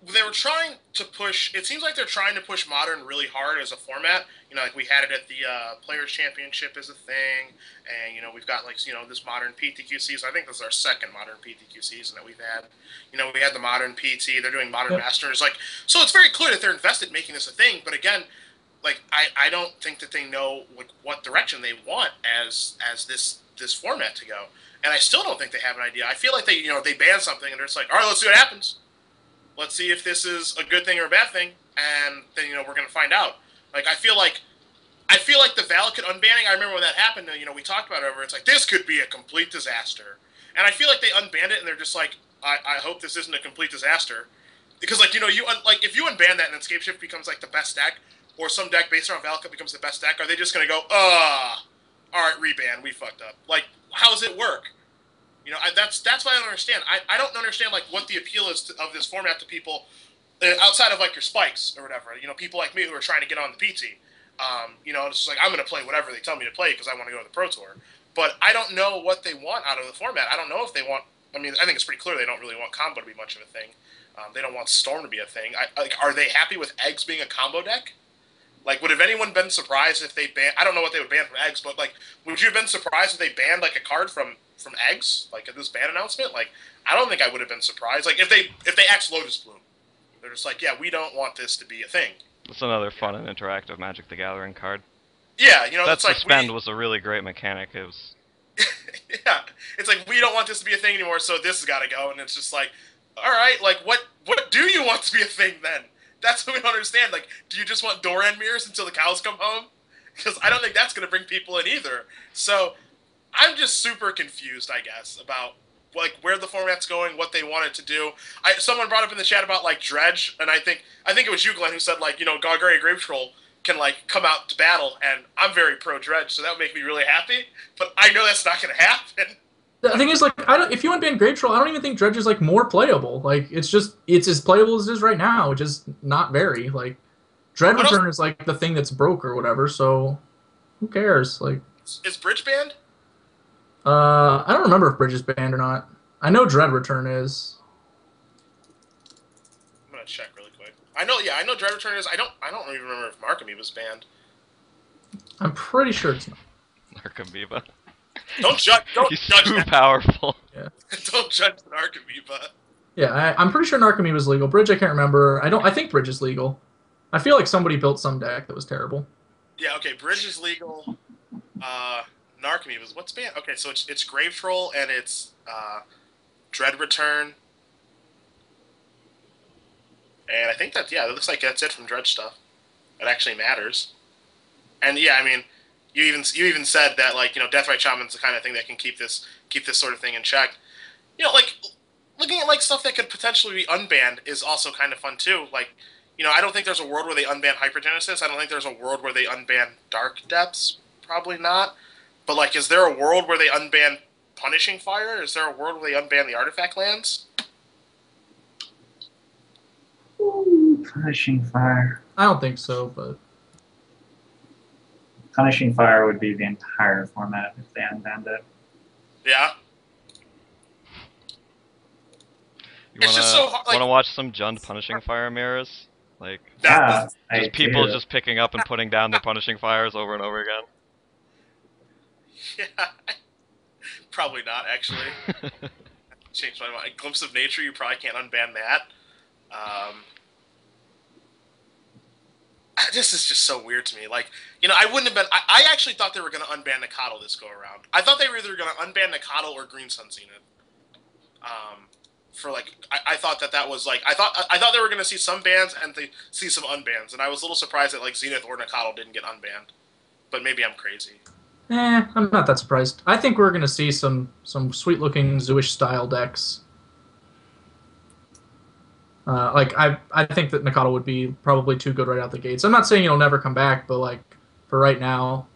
they were trying to push. It seems like they're trying to push Modern really hard as a format. You know, like we had it at the Players Championship as a thing, and you know we've got like this Modern PTQ season. I think this is our second Modern PTQ season that we've had. You know, we had the Modern PT. They're doing Modern Masters. Like, so it's very clear that they're invested in making this a thing. But again, like I don't think that they know like what direction they want as this format to go. And I still don't think they have an idea. I feel like they ban something and they're just like, all right, let's see what happens. Let's see if this is a good thing or a bad thing, and then we're gonna find out. Like I feel like the Valakut unbanning. I remember when that happened. We talked about it over. It's like this could be a complete disaster, and I feel like they unbanned it and they're just like, I hope this isn't a complete disaster, because like if you unban that and then Scapeshift becomes like the best deck, or some deck based around Valakut becomes the best deck, are they just gonna go, all right, reban, we fucked up? Like, how does it work? That's what I don't understand. I don't understand like what the appeal is of this format to people outside of like your spikes or whatever. People like me who are trying to get on the PT. It's just like I'm going to play whatever they tell me to play because I want to go to the Pro Tour. But I don't know what they want out of the format. I don't know if they want. I mean, I think it's pretty clear they don't really want combo to be much of a thing. They don't want Storm to be a thing. Are they happy with Eggs being a combo deck? Like, would have anyone been surprised if they banned? I don't know what they would ban from Eggs, but like, would you have been surprised if they banned like a card from Eggs, like at this ban announcement? Like, I don't think I would have been surprised. Like, if they axed Lotus Bloom, they're just like, yeah, we don't want this to be a thing. That's another fun and interactive Magic the Gathering card. Yeah, that suspend was a really great mechanic. It was. Yeah, it's like we don't want this to be a thing anymore, so this has got to go. And it's just like, all right, like what do you want to be a thing then? That's what we don't understand. Like, do you just want Doran mirrors until the cows come home? Because I don't think that's going to bring people in either. So I'm just super confused, I guess, about like where the format's going, what they want it to do. Someone brought up in the chat about like Dredge, and I think it was you, Glenn, who said like Gargaria Grave Troll can like come out to battle, and I'm very pro Dredge, so that would make me really happy. But I know that's not going to happen. The thing is, like, if you unban Grave Troll, I don't even think Dredge is like more playable. Like, it's as playable as it is right now, just not very. Like, Dread Return is like the thing that's broke or whatever. So, who cares? Like, is Bridge banned? I don't remember if Bridge is banned or not. I know Dread Return is. I'm gonna check really quick. I know Dread Return is. I don't even remember if Narcomoeba was banned. I'm pretty sure it's not. Narcomoeba. Don't judge. He's too powerful. Yeah. Don't judge Narcomoeba. Yeah, I'm pretty sure Narcomoeba is legal. Bridge, I can't remember. I think Bridge is legal. I feel like somebody built some deck that was terrible. Yeah. Okay. Bridge is legal. Narcomoeba. What's banned? Okay, so it's Grave Troll and it's Dread Return. And I think it looks like that's it from Dredge stuff. It actually matters. And yeah, I mean, you even said that like Deathrite Shaman's the kind of thing that can keep this sort of thing in check. Like looking at like stuff that could potentially be unbanned is also kind of fun too. Like I don't think there's a world where they unban Hypergenesis. I don't think there's a world where they unban Dark Depths. Probably not. But like, is there a world where they unban Punishing Fire? Is there a world where they unban the Artifact lands? Ooh, Punishing Fire. I don't think so, but Punishing Fire would be the entire format if they unbanned it. Yeah. You It's just so hard. Like, wanna watch some Jund Punishing Fire mirrors? Like Yeah, just I people do. just picking up and putting down their Punishing Fires over and over again. yeah. Probably not, actually. Changed my mind. Glimpse of Nature, you probably can't unban that. This is just so weird to me. Like, I wouldn't have been. I actually thought they were going to unban Nikado this go around. I thought they were either going to unban Nikado or Green Sun Zenith. For like, I thought that was like, I thought they were going to see some bans and see some unbans, and I was a little surprised that like Zenith or Nikado didn't get unbanned. But maybe I'm crazy. I'm not that surprised. I think we're going to see some sweet-looking Zooish-style decks. Like, I think that Nikado would be probably too good right out the gates. I'm not saying it'll never come back, but, like, for right now,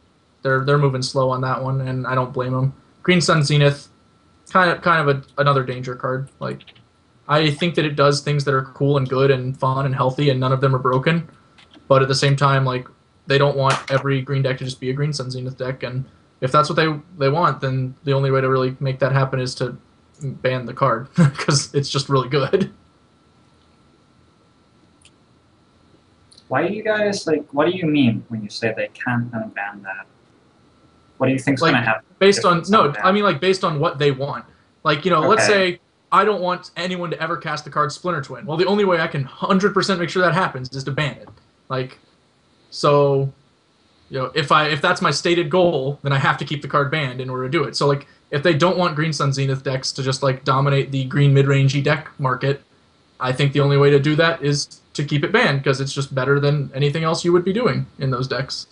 they're moving slow on that one, and I don't blame them. Green Sun Zenith, kind of another danger card. Like, I think that it does things that are cool and good and fun and healthy, and none of them are broken. But at the same time, like, they don't want every green deck to just be a Green Sun Zenith deck, and if that's what they want, then the only way to really make that happen is to ban the card, because it's just really good. Why do you guys, like, what do you mean when you say they can't unban that? What do you think's Like, going to happen? Based on, no, I mean, like, based on what they want. Like, let's Okay. say I don't want anyone to ever cast the card Splinter Twin. Well, the only way I can 100% make sure that happens is to ban it. Like, so, if that's my stated goal, then I have to keep the card banned in order to do it. So, like, if they don't want Green Sun Zenith decks to just, like, dominate the green mid-rangey deck market, I think the only way to do that is to keep it banned, because it's just better than anything else you would be doing in those decks.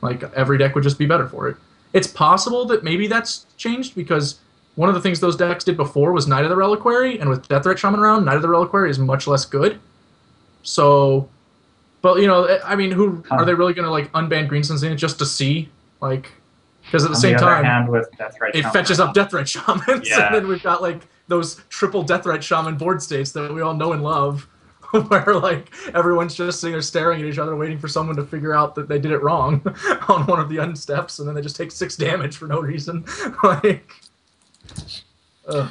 Like, every deck would just be better for it. It's possible that maybe that's changed, because one of the things those decks did before was Knight of the Reliquary, and with Death Threat Shaman around, Knight of the Reliquary is much less good. So, but, I mean, who are they really going to, like, unban Green Sun Zenith just to see? Like, because at the same time, with Death Right it Shaman fetches up Death Threat Shamans, Yeah. and then we've got, like, those triple Death Threat Shaman board states that we all know and love, where, like, everyone's just sitting there staring at each other waiting for someone to figure out that they did it wrong on one of the unsteps, and then they just take 6 damage for no reason. Like, ugh.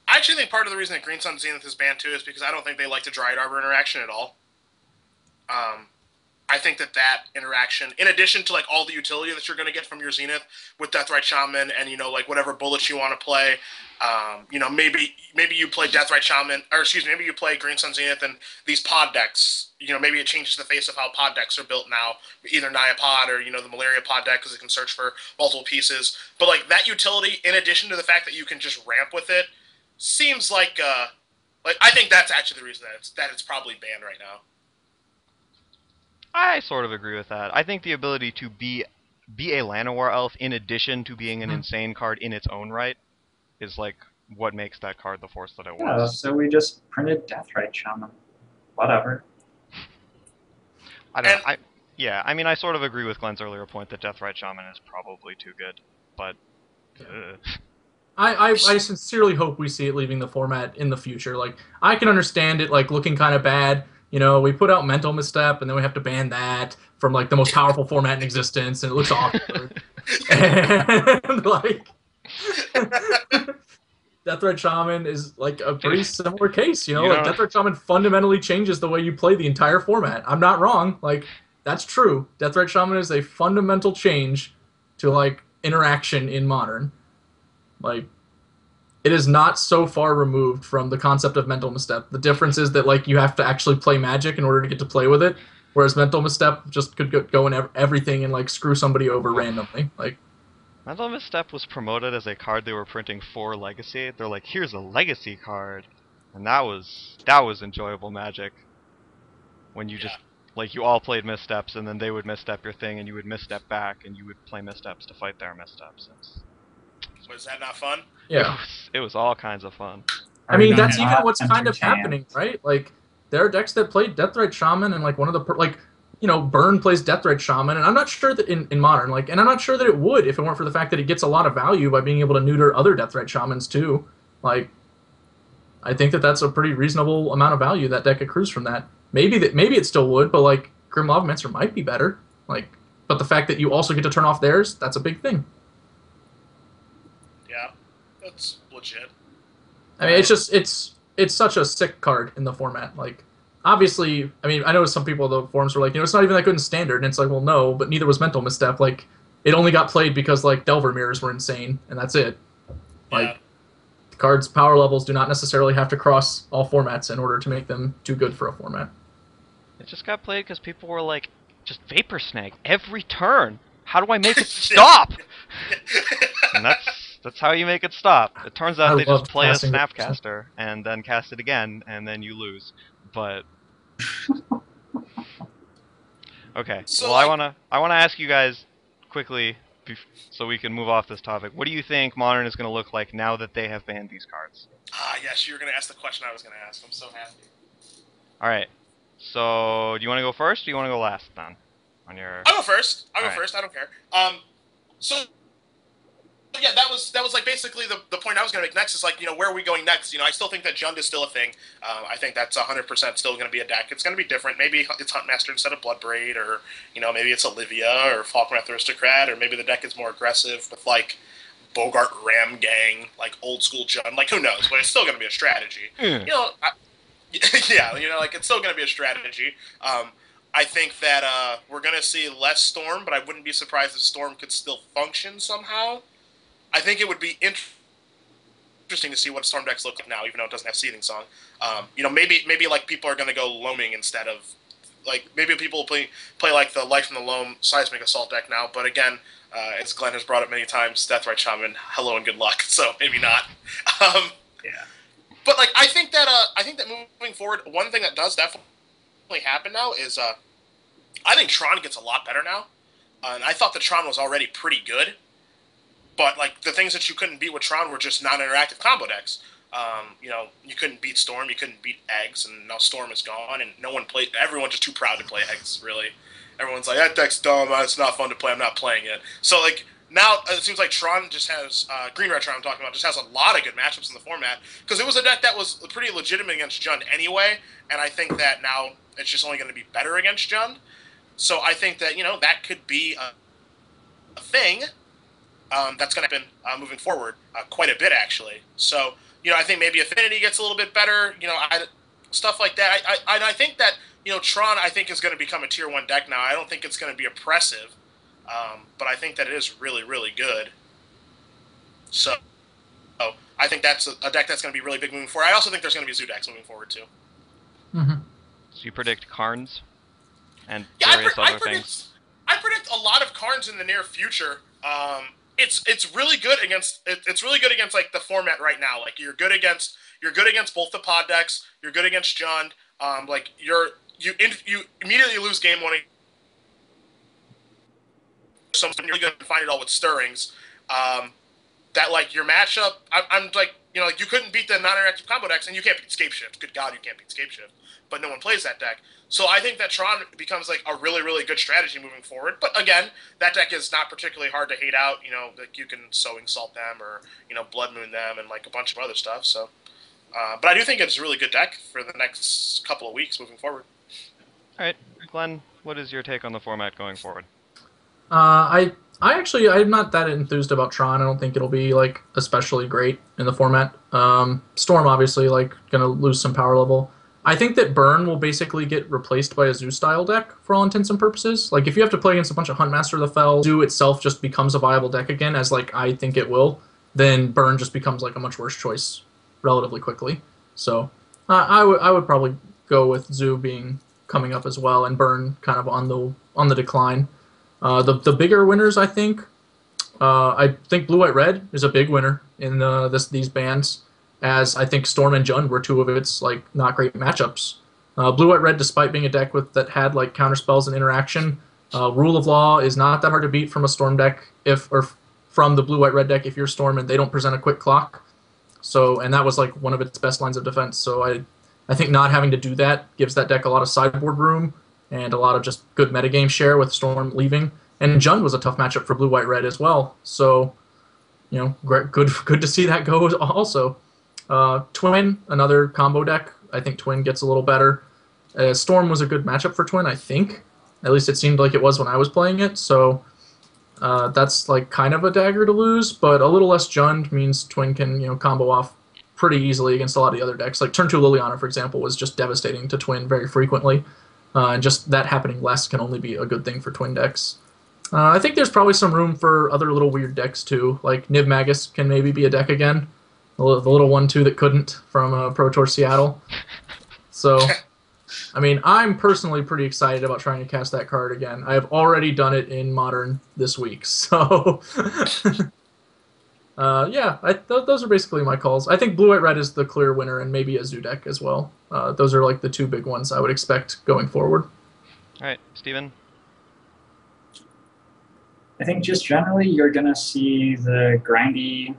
I actually think part of the reason that Green Sun Zenith is banned too is because I don't think they like the Dryad Arbor interaction at all. I think that interaction, in addition to like all the utility that you're going to get from your Zenith with Deathrite Shaman and like whatever bullets you want to play, maybe you play Deathrite Shaman, or excuse me, maybe you play Green Sun Zenith and these pod decks. Maybe it changes the face of how pod decks are built now, either Naya Pod or the Malaria Pod deck, because it can search for multiple pieces. But like that utility, in addition to the fact that you can just ramp with it, seems like I think that's actually the reason that it's probably banned right now. I sort of agree with that. I think the ability to be a Llanowar elf in addition to being an insane card in its own right is like what makes that card the force that it Yeah, was. so we just printed Deathrite Shaman. Whatever. I don't know. I mean, I sort of agree with Glenn's earlier point that Deathrite Shaman is probably too good, but I sincerely hope we see it leaving the format in the future. Like, I can understand it, like, looking kind of bad. We put out Mental Misstep, and then we have to ban that from, like, the most powerful format in existence, and it looks awkward. And, like, Deathrite Shaman is, like, a pretty similar case, Like, Deathrite Shaman fundamentally changes the way you play the entire format. I'm not wrong. Like, that's true. Deathrite Shaman is a fundamental change to, like, interaction in Modern. Like, it is not so far removed from the concept of Mental Misstep. The difference is that, like, you have to actually play Magic in order to get to play with it, whereas Mental Misstep just could go in everything and, like, screw somebody over randomly. Like, Mental Misstep was promoted as a card they were printing for Legacy. They're like, here's a Legacy card, and that was enjoyable Magic. When you just like you all played missteps, and then they would misstep your thing, and you would misstep back, and you would play missteps to fight their missteps. Was that not fun? yeah. It was all kinds of fun. I mean, Are we that's even not what's kind of entertained? happening, right? Like, there are decks that play Deathrite Shaman, and, like, one of the, Burn plays Deathrite Shaman, and I'm not sure that in Modern, like, and I'm not sure that it would if it weren't for the fact that it gets a lot of value by being able to neuter other Deathrite Shamans, too. Like, I think that that's a pretty reasonable amount of value that deck accrues from that. Maybe it still would, but, like, Grim Lavamancer might be better. Like, but the fact that you also get to turn off theirs, that's a big thing. Yeah, that's legit. I mean, it's such a sick card in the format. Like, obviously, I mean, I know some people in the forums were like, it's not even that good in Standard, and it's like, well, no, but neither was Mental Misstep. Like, it only got played because, like, Delver Mirrors were insane, and that's it. Like, Yeah. the card's power levels do not necessarily have to cross all formats in order to make them too good for a format. It just got played because people were like, just Vapor Snag every turn. How do I make it stop? And that's how you make it stop. It turns out I they just loved play a casting it. Snapcaster and then cast it again, and then you lose. But okay, So, well, like- I wanna ask you guys quickly, so we can move off this topic. What do you think Modern is gonna look like now that they have banned these cards? Yes, you were going to ask the question I was going to ask. I'm so happy. All right. So, do you want to go first, or do you want to go last, then? On your. I'll go first. I'll go Alright. first. I don't care. So yeah, that was like basically the point I was going to make next is like, where are we going next? I still think that Jund is still a thing. I think that's 100% still going to be a deck. It's going to be different. Maybe it's Huntmaster instead of Bloodbraid, or maybe it's Olivia or Falkenrath Aristocrat, or maybe the deck is more aggressive with like Bogart Ram Gang, like old school Jund. Like, who knows? But it's still going to be a strategy. Hmm. Yeah, like it's still going to be a strategy. I think that we're going to see less Storm, but I wouldn't be surprised if Storm could still function somehow. I think it would be interesting to see what Storm decks look like now, even though it doesn't have Seething Song. Maybe like people are going to go Loaming instead of like maybe people play like the Life from the Loam Seismic Assault deck now. But again, as Glenn has brought up many times, Deathrite Shaman, hello and good luck. So maybe not. Yeah. But like I think that moving forward, one thing that does definitely happen now is I think Tron gets a lot better now, and I thought that Tron was already pretty good. But like the things that you couldn't beat with Tron were just non-interactive combo decks. You couldn't beat Storm, you couldn't beat Eggs, and now Storm is gone, and no one played. Everyone's just too proud to play Eggs. Really, everyone's like, that deck's dumb. It's not fun to play. I'm not playing it. So like now it seems like Tron just has Green Red Tron. I'm talking about just has a lot of good matchups in the format because it was a deck that was pretty legitimate against Jund anyway, and I think that now it's just only going to be better against Jund. So I think that that could be a thing. That's going to happen moving forward quite a bit, actually. So, I think maybe Affinity gets a little bit better, stuff like that. I think that, Tron, I think, is going to become a Tier 1 deck now. I don't think it's going to be oppressive, but I think that it is really, really good. So, I think that's a deck that's going to be really big moving forward. I also think there's going to be Zoo decks moving forward, too. Mm-hmm. So you predict Karns and Yeah, various other things. I predict a lot of Karns in the near future. It's really good against like the format right now. Like you're good against both the pod decks. You're good against Jund. Like you immediately lose game one. Someone really good and find it all with Stirrings. That like your matchup. I'm like like you couldn't beat the non-interactive combo decks, and you can't beat Scapeshift. Good God, you can't beat Scapeshift. But no one plays that deck. So I think that Tron becomes like a really, really good strategy moving forward. But again, that deck is not particularly hard to hate out. Like you can Sowing Salt them or Blood Moon them and like a bunch of other stuff. So, but I do think it's a really good deck for the next couple of weeks moving forward. All right, Glenn, what is your take on the format going forward? I'm not that enthused about Tron. I don't think it'll be like especially great in the format. Storm obviously like gonna lose some power level. I think that Burn will basically get replaced by a Zoo style deck for all intents and purposes. Like if you have to play against a bunch of Huntmaster of the Fell, Zoo itself just becomes a viable deck again, as like I think it will. Then Burn just becomes like a much worse choice relatively quickly. So I would probably go with Zoo coming up as well, and Burn kind of on the decline. The bigger winners, I think Blue White Red is a big winner in these bans, as I think Storm and Jund were two of its like not great matchups. Blue White Red, despite being a deck that had like counterspells and interaction, Rule of Law is not that hard to beat from a Storm deck from the Blue White Red deck if you're Storm and they don't present a quick clock. So, and that was like one of its best lines of defense. So I think not having to do that gives that deck a lot of sideboard room and a lot of just good metagame share with Storm leaving. And Jund was a tough matchup for Blue White Red as well. So, good to see that go also. Twin, another combo deck. I think Twin gets a little better. Storm was a good matchup for Twin, I think. At least it seemed like it was when I was playing it. So that's like kind of a dagger to lose, but a little less Jund means Twin can combo off pretty easily against a lot of the other decks. Like turn 2 Liliana, for example, was just devastating to Twin very frequently. And just that happening less can only be a good thing for Twin decks. I think there's probably some room for other little weird decks too. Like Niv Magus can maybe be a deck again. The little one too that couldn't from Pro Tour Seattle. So, I mean, I'm personally pretty excited about trying to cast that card again. I have already done it in Modern this week, so yeah, those are basically my calls. I think Blue White Red is the clear winner, and maybe a Zoo deck as well. Those are like the two big ones I would expect going forward. All right, Steven? I think just generally you're going to see the grindy,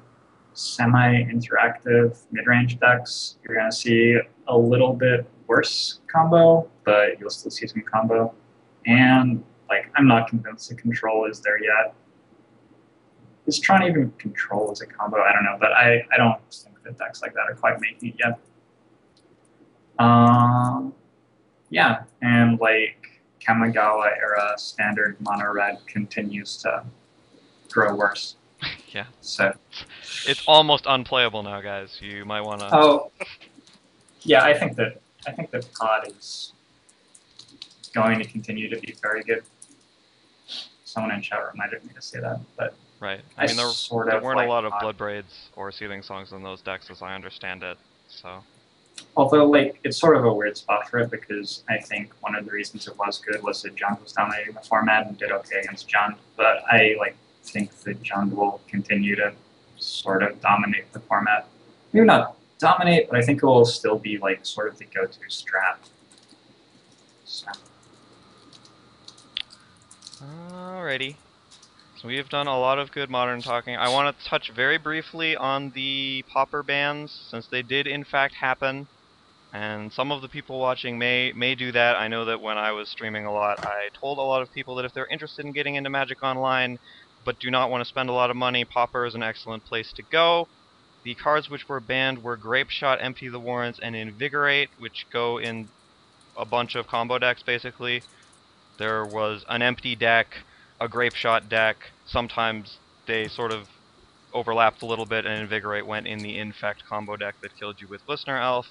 semi-interactive mid-range decks. You're going to see a little bit worse combo, but you'll still see some combo. And like, I'm not convinced the control is there yet. Is Tron even control as a combo? I don't know, but I don't think that decks like that are quite making it yet. Yeah, and like Kamigawa era standard mono red continues to grow worse. Yeah. So it's almost unplayable now, guys. You might want to. Oh, yeah. I think that Pod is going to continue to be very good. Someone in chat reminded me to say that, but right. I mean, there weren't like a lot of Pod. Blood Braids or Seething Songs in those decks, as I understand it. So. Although, like, it's sort of a weird spot for it because I think one of the reasons it was good was that Jund was dominating the format and did okay against Jund. But I think that Jund will continue to sort of dominate the format. Maybe not dominate, but I think it will still be like sort of the go-to strat. So. Alrighty. So we have done a lot of good Modern talking. I want to touch very briefly on the Pauper bans, since they did in fact happen. And some of the people watching may do that. I know that when I was streaming a lot, I told a lot of people that if they're interested in getting into Magic Online, but do not want to spend a lot of money, Pauper is an excellent place to go. The cards which were banned were Grape Shot, Empty the Warrens, and Invigorate, which go in a bunch of combo decks, basically. There was an empty deck, a Grape Shot deck. Sometimes they sort of overlapped a little bit, and Invigorate went in the Infect combo deck that killed you with Listener Elf.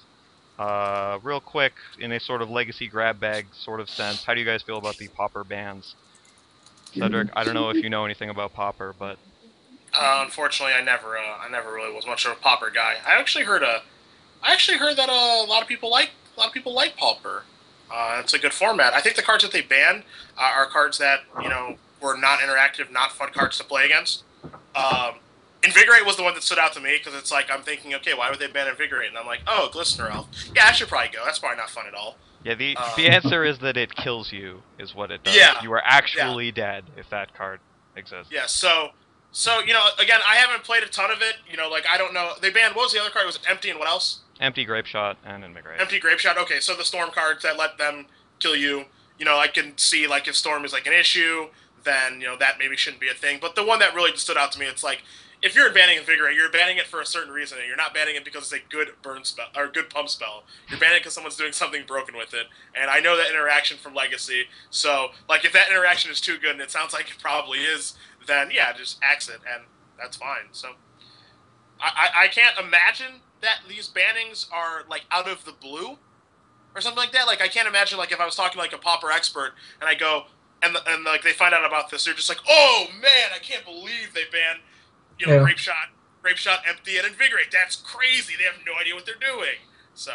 Real quick, in a sort of legacy grab bag sort of sense, how do you guys feel about the Pauper bans? Cedric, I don't know if you know anything about Pauper, but unfortunately, I never really was much of a Pauper guy. I actually heard that a lot of people like Pauper. It's a good format. I think the cards that they banned are cards that were not interactive, not fun cards to play against. Invigorate was the one that stood out to me because it's like I'm thinking, okay, why would they ban Invigorate? And I'm like, oh, Glistener Elf. Yeah, I should probably go. That's probably not fun at all. Yeah, the answer is that it kills you, is what it does. Yeah, you are actually dead if that card exists. Yeah, so again, I haven't played a ton of it. I don't know. They banned, what was the other card? Was it Empty and what else? Empty, Grape Shot, and Invigorate. Empty, Grape Shot. Okay, so the Storm cards that let them kill you. I can see if Storm is an issue, then that maybe shouldn't be a thing. But the one that really stood out to me, it's like, if you're banning Invigorate, you're banning it for a certain reason, and you're not banning it because it's a good burn spell or good pump spell. You're banning it because someone's doing something broken with it. And I know that interaction from Legacy. So, if that interaction is too good, and it sounds like it probably is, then yeah, just axe it, and that's fine. So, I can't imagine that these bannings are out of the blue or something like that. I can't imagine if I was talking to a Pauper expert and I go and they find out about this, they're just like, oh man, I can't believe they banned. Grape Shot, Empty, and Invigorate. That's crazy. They have no idea what they're doing. So,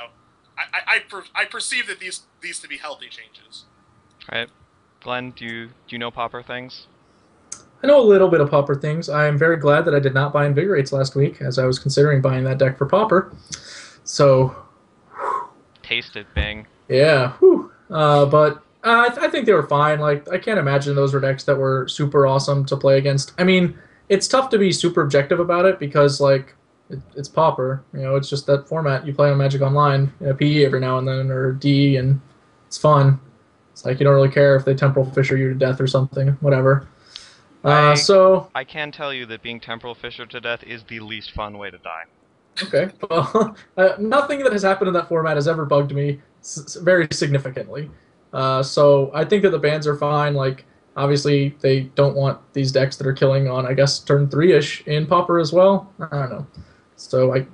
I perceive that these to be healthy changes. All right, Glenn, do you know Pauper things? I know a little bit of Pauper things. I am very glad that I did not buy Invigorates last week, as I was considering buying that deck for Pauper. So, taste it, Bing. Yeah, but I think they were fine. I can't imagine those were decks that were super awesome to play against. I mean, it's tough to be super objective about it because it's Pauper. It's just that format. You play on Magic Online, PE every now and then, or D, and it's fun. It's you don't really care if they Temporal Fissure you to death or something, whatever. I can tell you that being Temporal Fissure to death is the least fun way to die. Okay, well, nothing that has happened in that format has ever bugged me very significantly. So I think that the bans are fine. Like, obviously, they don't want these decks that are killing on, I guess, turn 3-ish in Pauper as well. I don't know. So You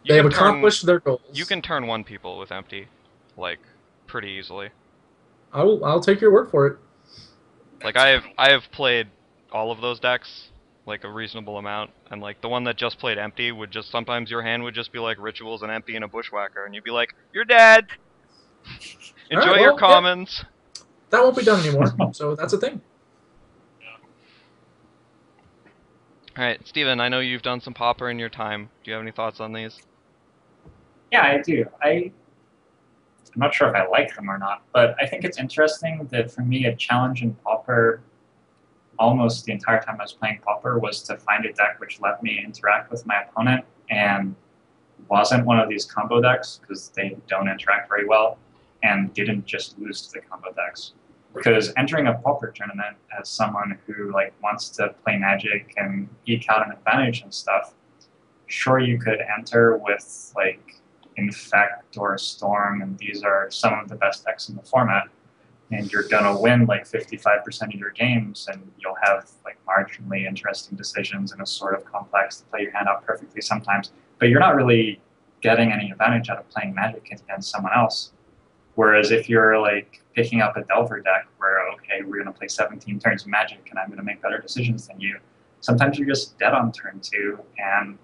they have can turn accomplished their you goals. can turn one people with empty, like pretty easily. I'll take your word for it. Like That's I have played all of those decks, like a reasonable amount, and like the one that just played empty would just sometimes your hand would just be like rituals and empty and a bushwhacker, and you'd be like, you're dead. All right, Enjoy your well, yeah, commons. that won't be done anymore. So that's a thing. All right, Steven, I know you've done some Pauper in your time. Do you have any thoughts on these? Yeah, I do. I'm not sure if I like them or not, but I think it's interesting that for me, a challenge in Pauper almost the entire time I was playing Pauper was to find a deck which let me interact with my opponent and wasn't one of these combo decks because they don't interact very well and didn't just lose to the combo decks. Because entering a Pauper tournament as someone who like wants to play Magic and eke out an advantage and stuff, sure you could enter with like Infect or Storm, and these are some of the best decks in the format, and you're gonna win like 55% of your games, and you'll have like marginally interesting decisions and it's sort of complex to play your hand out perfectly sometimes, but you're not really getting any advantage out of playing Magic against someone else. Whereas if you're like picking up a Delver deck where, okay, we're gonna play 17 turns of Magic and I'm gonna make better decisions than you, sometimes you're just dead on turn 2, and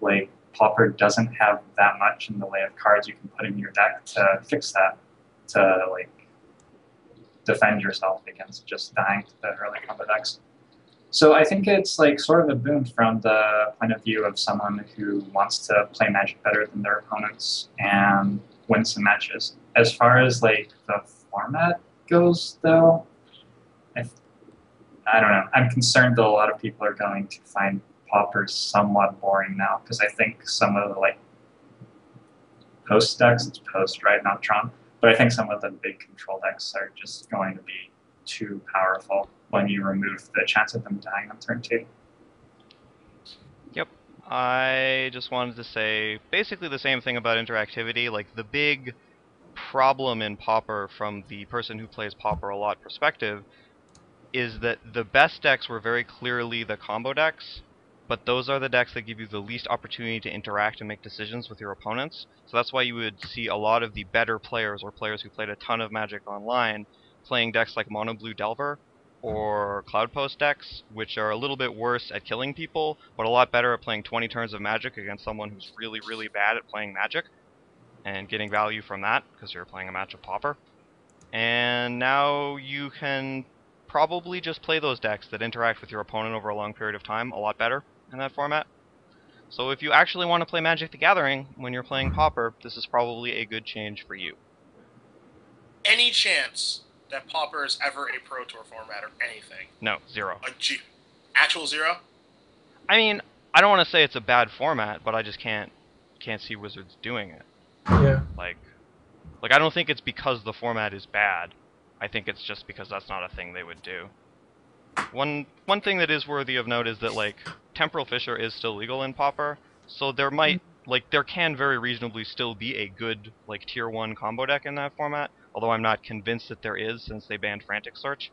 like Pauper doesn't have that much in the way of cards you can put in your deck to fix that, to like defend yourself against just dying to the early combo decks. So I think it's like sort of a boon from the point of view of someone who wants to play Magic better than their opponents and win some matches. As far as like the format goes, though, I don't know. I'm concerned that a lot of people are going to find Pauper somewhat boring now because I think some of the like post decks, it's post, right, not Tron, but I think some of the big control decks are just going to be too powerful when you remove the chance of them dying on turn 2. Yep. I just wanted to say basically the same thing about interactivity. Like the big problem in Pauper from the person who plays Pauper a lot perspective is that the best decks were very clearly the combo decks, but those are the decks that give you the least opportunity to interact and make decisions with your opponents. So that's why you would see a lot of the better players or players who played a ton of Magic online playing decks like Mono Blue Delver or Cloudpost decks, which are a little bit worse at killing people, but a lot better at playing 20 turns of Magic against someone who's really, really bad at playing Magic and getting value from that because you're playing a match of Pauper. And now you can probably just play those decks that interact with your opponent over a long period of time a lot better in that format. So if you actually want to play Magic the Gathering when you're playing Pauper, this is probably a good change for you. Any chance that Pauper is ever a Pro Tour format or anything? No, zero. Actual zero? I mean, I don't want to say it's a bad format, but I just can't see Wizards doing it. Yeah. Like I don't think it's because the format is bad. I think it's just because that's not a thing they would do. One thing that is worthy of note is that like Temporal Fissure is still legal in Pauper, so there can very reasonably still be a good like tier 1 combo deck in that format, although I'm not convinced that there is since they banned Frantic Search.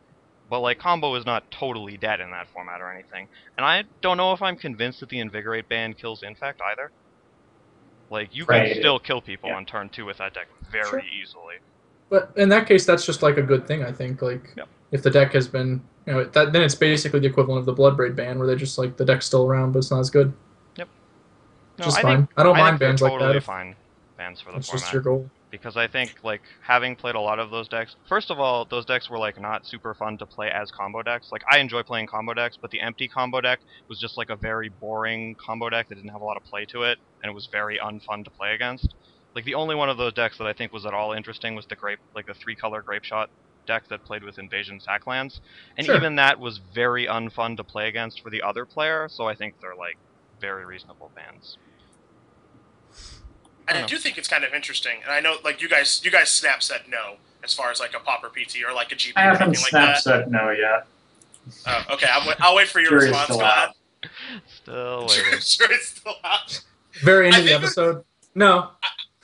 But like combo is not totally dead in that format or anything. And I don't know if I'm convinced that the Invigorate ban kills Infect either. Like you can still kill people on turn 2 with that deck very easily. But in that case, that's just like a good thing, I think. Like, if the deck has been, then it's basically the equivalent of the Bloodbraid ban, where they're just like the deck's still around, but it's not as good. Yep. No, Just fine. I don't mind bans like that. Totally fine bans for the format. It's just your goal. Because I think like having played a lot of those decks, first of all, those decks were like not super fun to play as combo decks. Like I enjoy playing combo decks, but the empty combo deck was just like a very boring combo deck that didn't have a lot of play to it, and it was very unfun to play against. Like the only one of those decks that I think was at all interesting was the the 3-color Grape Shot deck that played with Invasion Sacklands, and even that was very unfun to play against for the other player. So I think they're like very reasonable bans. And I do think it's kind of interesting, and I know like you guys snap said no as far as like a Pauper PT or like a GP I or haven't anything like that. said no yet. Okay, I'll wait for your response to that. Still waiting. Sure, it's still out. Very end of the episode. No.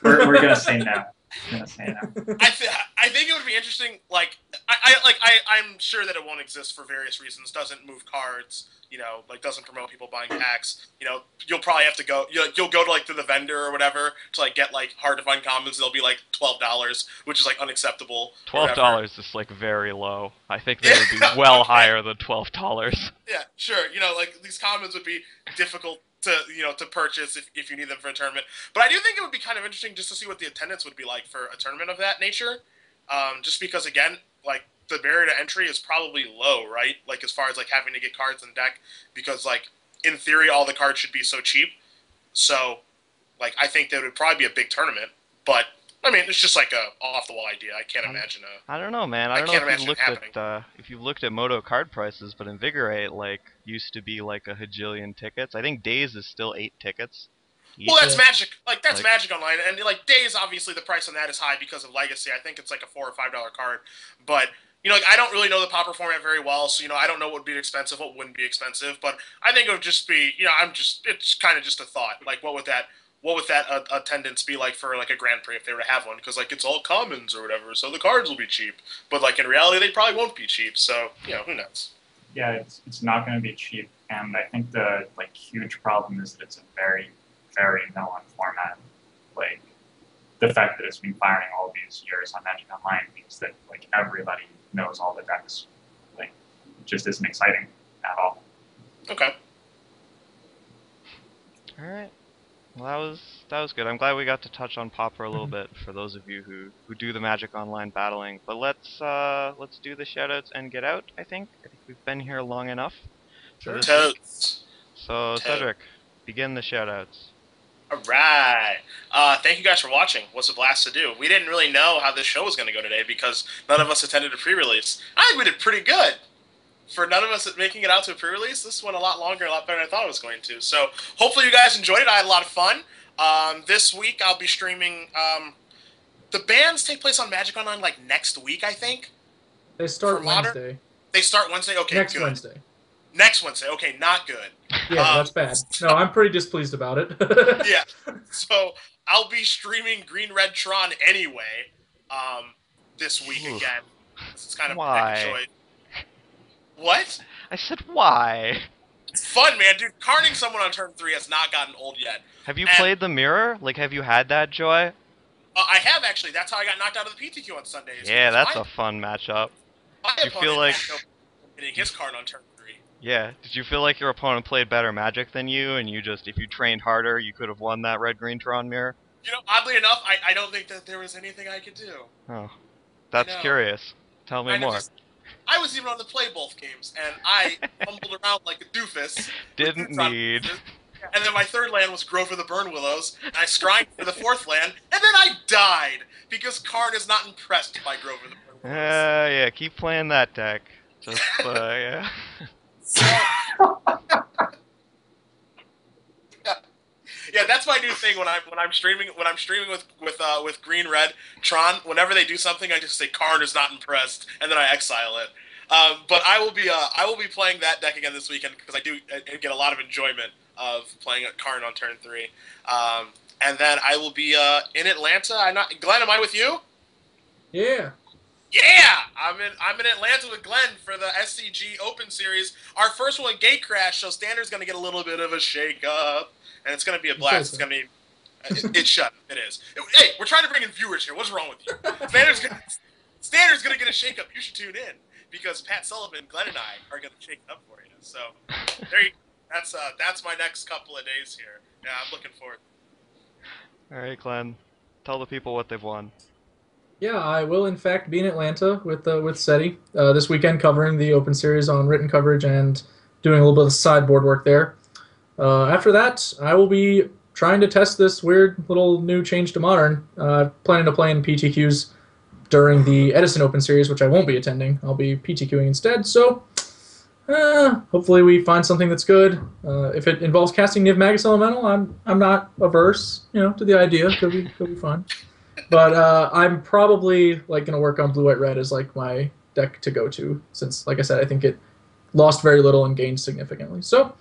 We're gonna say no. gonna say no. I think it would be interesting. Like I'm sure that it won't exist for various reasons. Doesn't move cards. You know, like doesn't promote people buying packs. You know, you'll probably have to go. You'll go to like to the vendor or whatever to like get like hard to find commons. They'll be like $12, which is like unacceptable. $12 is like very low. I think they would be well higher than $12. Yeah, sure. You know, like these commons would be difficult to purchase if you need them for a tournament. But I do think it would be kind of interesting just to see what the attendance would be like for a tournament of that nature. Just because again, like the barrier to entry is probably low, right? Like as far as like having to get cards in deck, because like in theory all the cards should be so cheap. So like I think that would probably be a big tournament. But I mean, it's just like a off the wall idea. I can't imagine I don't know, man. I don't know if you looked at Moto card prices, but Invigorate like used to be like a hajillion tickets. I think Days is still 8 tickets. Well, that's Magic. Like that's Magic Online, and like Days, obviously the price on that is high because of Legacy. I think it's like a $4 or $5 card, but you know, like I don't really know the Pauper format very well, so you know, I don't know what would be expensive, what wouldn't be expensive. But I think it would just be, you know, it's kind of just a thought. Like, what would that attendance be like for like a Grand Prix if they were to have one? Because like it's all commons or whatever, so the cards will be cheap. But like in reality, they probably won't be cheap. So you know, who knows? Yeah, it's not going to be cheap, and I think the like huge problem is that it's a very, very known format. Like the fact that it's been firing all these years on Magic Online means that like everybody knows all the decks. Like it just isn't exciting at all. Okay. All right. Well, that was good. I'm glad we got to touch on Pauper a little bit for those of you who do the Magic Online battling. But let's do the shoutouts and get out. I think we've been here long enough. Sure. Totes. So Cedric, begin the shoutouts. All right. Thank you guys for watching. What's a blast to do? We didn't really know how this show was going to go today because none of us attended a pre-release. I think we did pretty good. For none of us making it out to a pre-release, this went a lot longer, a lot better than I thought it was going to. So hopefully you guys enjoyed it. I had a lot of fun. This week I'll be streaming. The bands take place on Magic Online like next week, I think. They start Wednesday. They start Wednesday? Okay, Next good. Wednesday. Next Wednesday. Okay, not good. Yeah, that's bad. No, I'm pretty displeased about it. Yeah. So I'll be streaming Green Red Tron anyway this week again. It's kind of why? choice. What? I said why? It's fun, man, dude. Carning someone on turn 3 has not gotten old yet. Have you played the Mirror? Like, have you had that joy? I have actually. That's how I got knocked out of the PTQ on Sundays. Yeah, that's a fun matchup. Did you feel like hitting his card on turn 3? Yeah. Did you feel like your opponent played better Magic than you, and you just, if you trained harder, you could have won that Red-Green Tron Mirror? You know, oddly enough, I don't think that there was anything I could do. Oh, that's curious. Tell me more. I was even on the play both games, and I fumbled around like a doofus. Didn't need. And then my third land was Grove of the Burn Willows, and I scryed for the fourth land, and then I died because Karn is not impressed by Grove of the Burn Willows. Yeah, keep playing that deck. Just, yeah. Yeah, that's my new thing when I'm streaming with Green Red Tron. Whenever they do something, I just say Karn is not impressed, and then I exile it. But I will be playing that deck again this weekend because I get a lot of enjoyment of playing Karn on turn 3. And then I will be in Atlanta. Glenn, am I with you? Yeah. Yeah, I'm in Atlanta with Glenn for the SCG Open Series. Our first one, Gatecrash, so Standard's going to get a little bit of a shake-up, and it's going to be a blast. It's going to be... It's shut. It is. Hey, we're trying to bring in viewers here. What's wrong with you? Standard's going to get a shake-up. You should tune in, because Pat Sullivan, Glenn, and I are going to shake it up for you. So, there you go. That's my next couple of days here. Yeah, I'm looking forward. All right, Glenn. Tell the people what they've won. Yeah, I will in fact be in Atlanta with SETI this weekend, covering the Open Series on written coverage and doing a little bit of sideboard work there. After that, I will be trying to test this weird little new change to Modern. Planning to play in PTQs during the Edison Open Series, which I won't be attending. I'll be PTQing instead. So hopefully we find something that's good. If it involves casting Niv Magus Elemental, I'm not averse, to the idea. Could be fun. But I'm probably gonna work on Blue White Red as my deck to go to, since like I said, I think it lost very little and gained significantly. So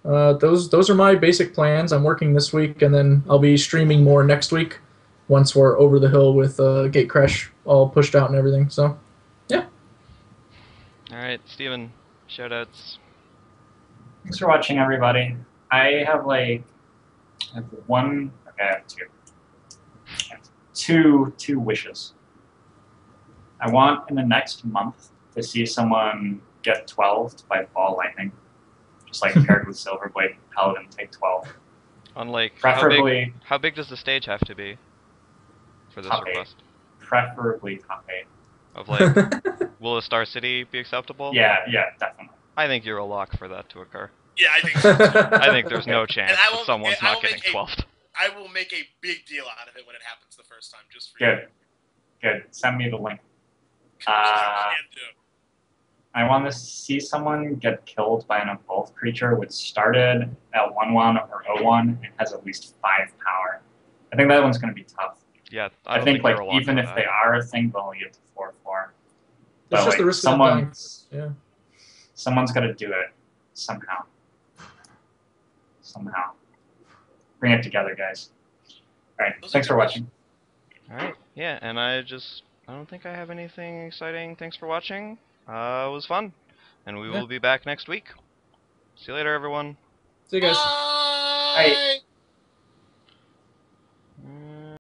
those are my basic plans. I'm working this week, and then I'll be streaming more next week. once we're over the hill with Gate Crash all pushed out and everything. So, yeah. All right, Steven, shoutouts. Thanks for watching, everybody. I have I have one. Okay, I have two. I have two wishes. I want in the next month to see someone get 12 by Ball Lightning, just like paired with Silverblade Paladin take 12. On like Preferably how big does the stage have to be for this top 8. request? Preferably top 8. Of like, will a Star City be acceptable? Yeah, definitely. I think you're a lock for that to occur. Yeah, I think so too. I think there's no chance that someone's not getting 12th. I will make a big deal out of it when it happens the first time, just for Good. Good. Send me the link. you. Can do. I want to see someone get killed by an evolved creature which started at 1/1 or 0/1 and has at least 5 power. I think that one's going to be tough. Yeah, I think like you're a lock even for if that. they are a thing, they'll only get to 4/4. It's just the risk of dying. Yeah. Someone's got to do it somehow. Somehow. Bring it together, guys. All right. Thanks for watching. All right. Yeah, and I don't think I have anything exciting. Thanks for watching. It was fun, and we will be back next week. See you later, everyone. See you guys. Bye.